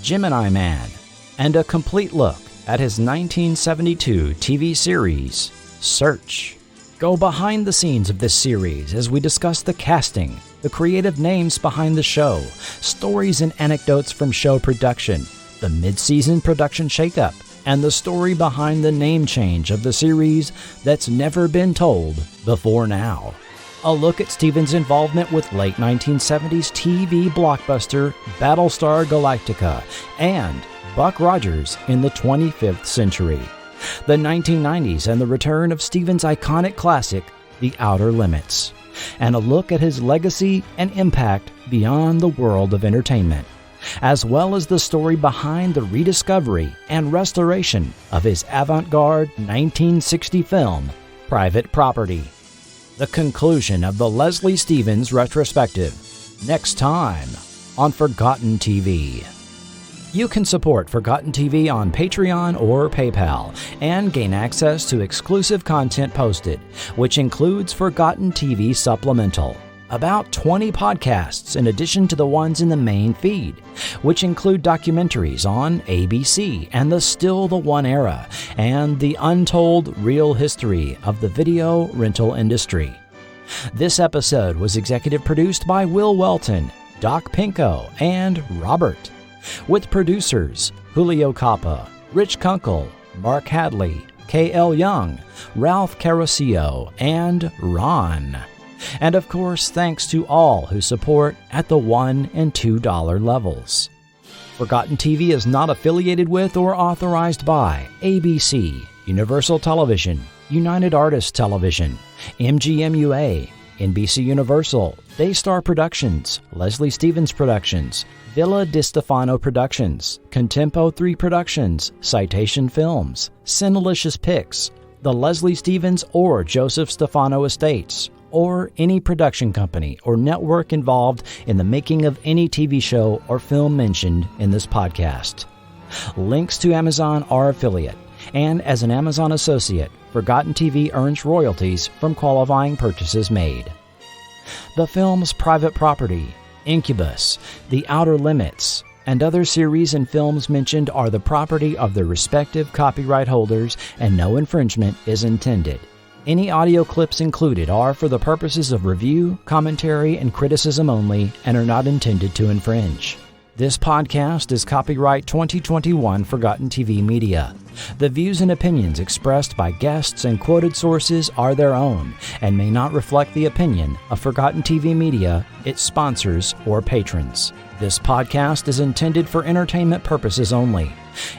Gemini Man, and a complete look at his 1972 TV series, Search. Go behind the scenes of this series as we discuss the casting, the creative names behind the show, stories and anecdotes from show production, the mid-season production shakeup, and the story behind the name change of the series that's never been told before now. A look at Stevens' involvement with late 1970s TV blockbuster Battlestar Galactica and Buck Rogers in the 25th century, the 1990s, and the return of Stevens' iconic classic, The Outer Limits, and a look at his legacy and impact beyond the world of entertainment, as well as the story behind the rediscovery and restoration of his avant-garde 1960 film, Private Property. The conclusion of the Leslie Stevens retrospective, next time on Forgotten TV. You can support Forgotten TV on Patreon or PayPal and gain access to exclusive content posted, which includes Forgotten TV Supplemental, about 20 podcasts in addition to the ones in the main feed, which include documentaries on ABC and the Still the One era, and the untold real history of the video rental industry. This episode was executive produced by Will Welton, Doc Pinko, and Robert, with producers Julio Capa, Rich Kunkel, Mark Hadley, K.L. Young, Ralph Carosio, and Ron. And of course, thanks to all who support at the $1 and $2 levels. Forgotten TV is not affiliated with or authorized by ABC, Universal Television, United Artists Television, MGMUA, NBC Universal, Daystar Productions, Leslie Stevens Productions, Villa Di Stefano Productions, Contempo 3 Productions, Citation Films, Cinelicious Picks, the Leslie Stevens or Joseph Stefano Estates, or any production company or network involved in the making of any TV show or film mentioned in this podcast. Links to Amazon are affiliate, and as an Amazon associate, Forgotten TV earns royalties from qualifying purchases made. The films Private Property, Incubus, The Outer Limits, and other series and films mentioned are the property of their respective copyright holders, and no infringement is intended. Any audio clips included are for the purposes of review, commentary, and criticism only, and are not intended to infringe. This podcast is copyright 2021 Forgotten TV Media. The views and opinions expressed by guests and quoted sources are their own and may not reflect the opinion of Forgotten TV Media, its sponsors, or patrons. This podcast is intended for entertainment purposes only.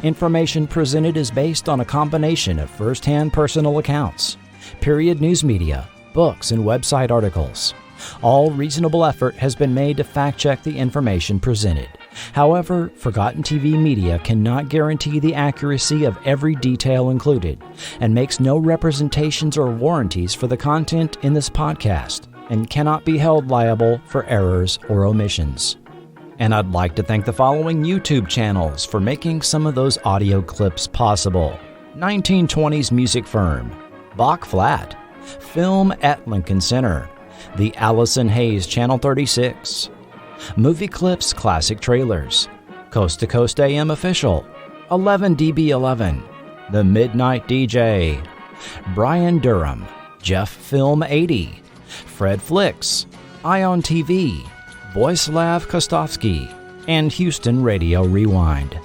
Information presented is based on a combination of first-hand personal accounts, period news media, books, and website articles. All reasonable effort has been made to fact-check the information presented. However, Forgotten TV Media cannot guarantee the accuracy of every detail included and makes no representations or warranties for the content in this podcast and cannot be held liable for errors or omissions. And I'd like to thank the following YouTube channels for making some of those audio clips possible. 1920s Music Firm, Bach Flat, Film at Lincoln Center, the Allison Hayes Channel 36, Movie Clips Classic Trailers, Coast to Coast AM Official, 11DB11, The Midnight DJ, Brian Durham, Jeff Film 80, Fred Flicks, Ion TV, Voislav Kostovsky, and Houston Radio Rewind.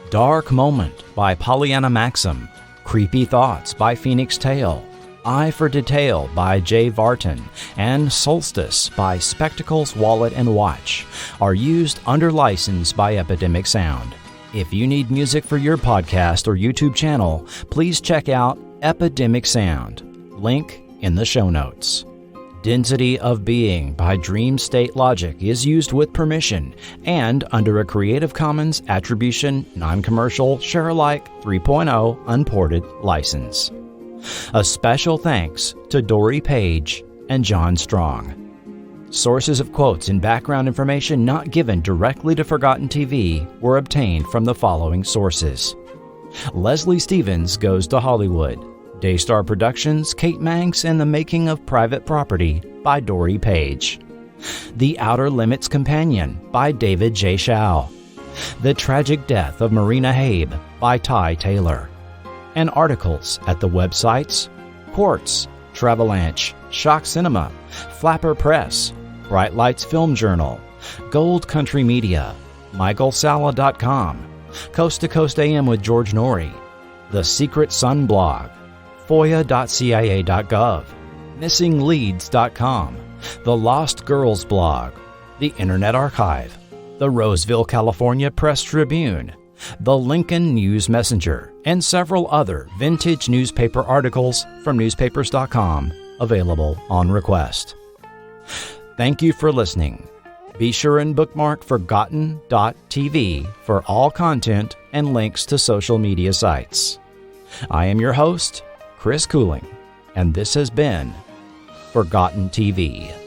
Dark Moment by Pollyanna Maxim, Creepy Thoughts by Phoenix Tale, Eye for Detail by Jay Vartan, and Solstice by Spectacles, Wallet, and Watch are used under license by Epidemic Sound. If you need music for your podcast or YouTube channel, please check out Epidemic Sound. Link in the show notes. Density of Being by Dream State Logic is used with permission and under a Creative Commons Attribution, Non-Commercial, Share-alike 3.0 Unported license. A special thanks to Dore Page and John Strong. Sources of quotes and background information not given directly to Forgotten TV were obtained from the following sources. Leslie Stevens Goes to Hollywood, Daystar Productions, Kate Manx, and the Making of Private Property by Dore Page. The Outer Limits Companion by David J. Schow. The Tragic Death of Marina Habe by Ty Taylor. And articles at the websites Quartz, Travelanche, Shock Cinema, Flapper Press, Bright Lights Film Journal, Gold Country Media, MichaelSala.com, Coast to Coast AM with George Norrie, The Secret Sun blog, foia.cia.gov, missingleads.com, the Lost Girls blog, the Internet Archive, the Roseville, California Press Tribune, the Lincoln News Messenger, and several other vintage newspaper articles from newspapers.com available on request. Thank you for listening. Be sure and bookmark forgotten.tv for all content and links to social media sites. I am your host, Chris Cooling, and this has been Forgotten TV.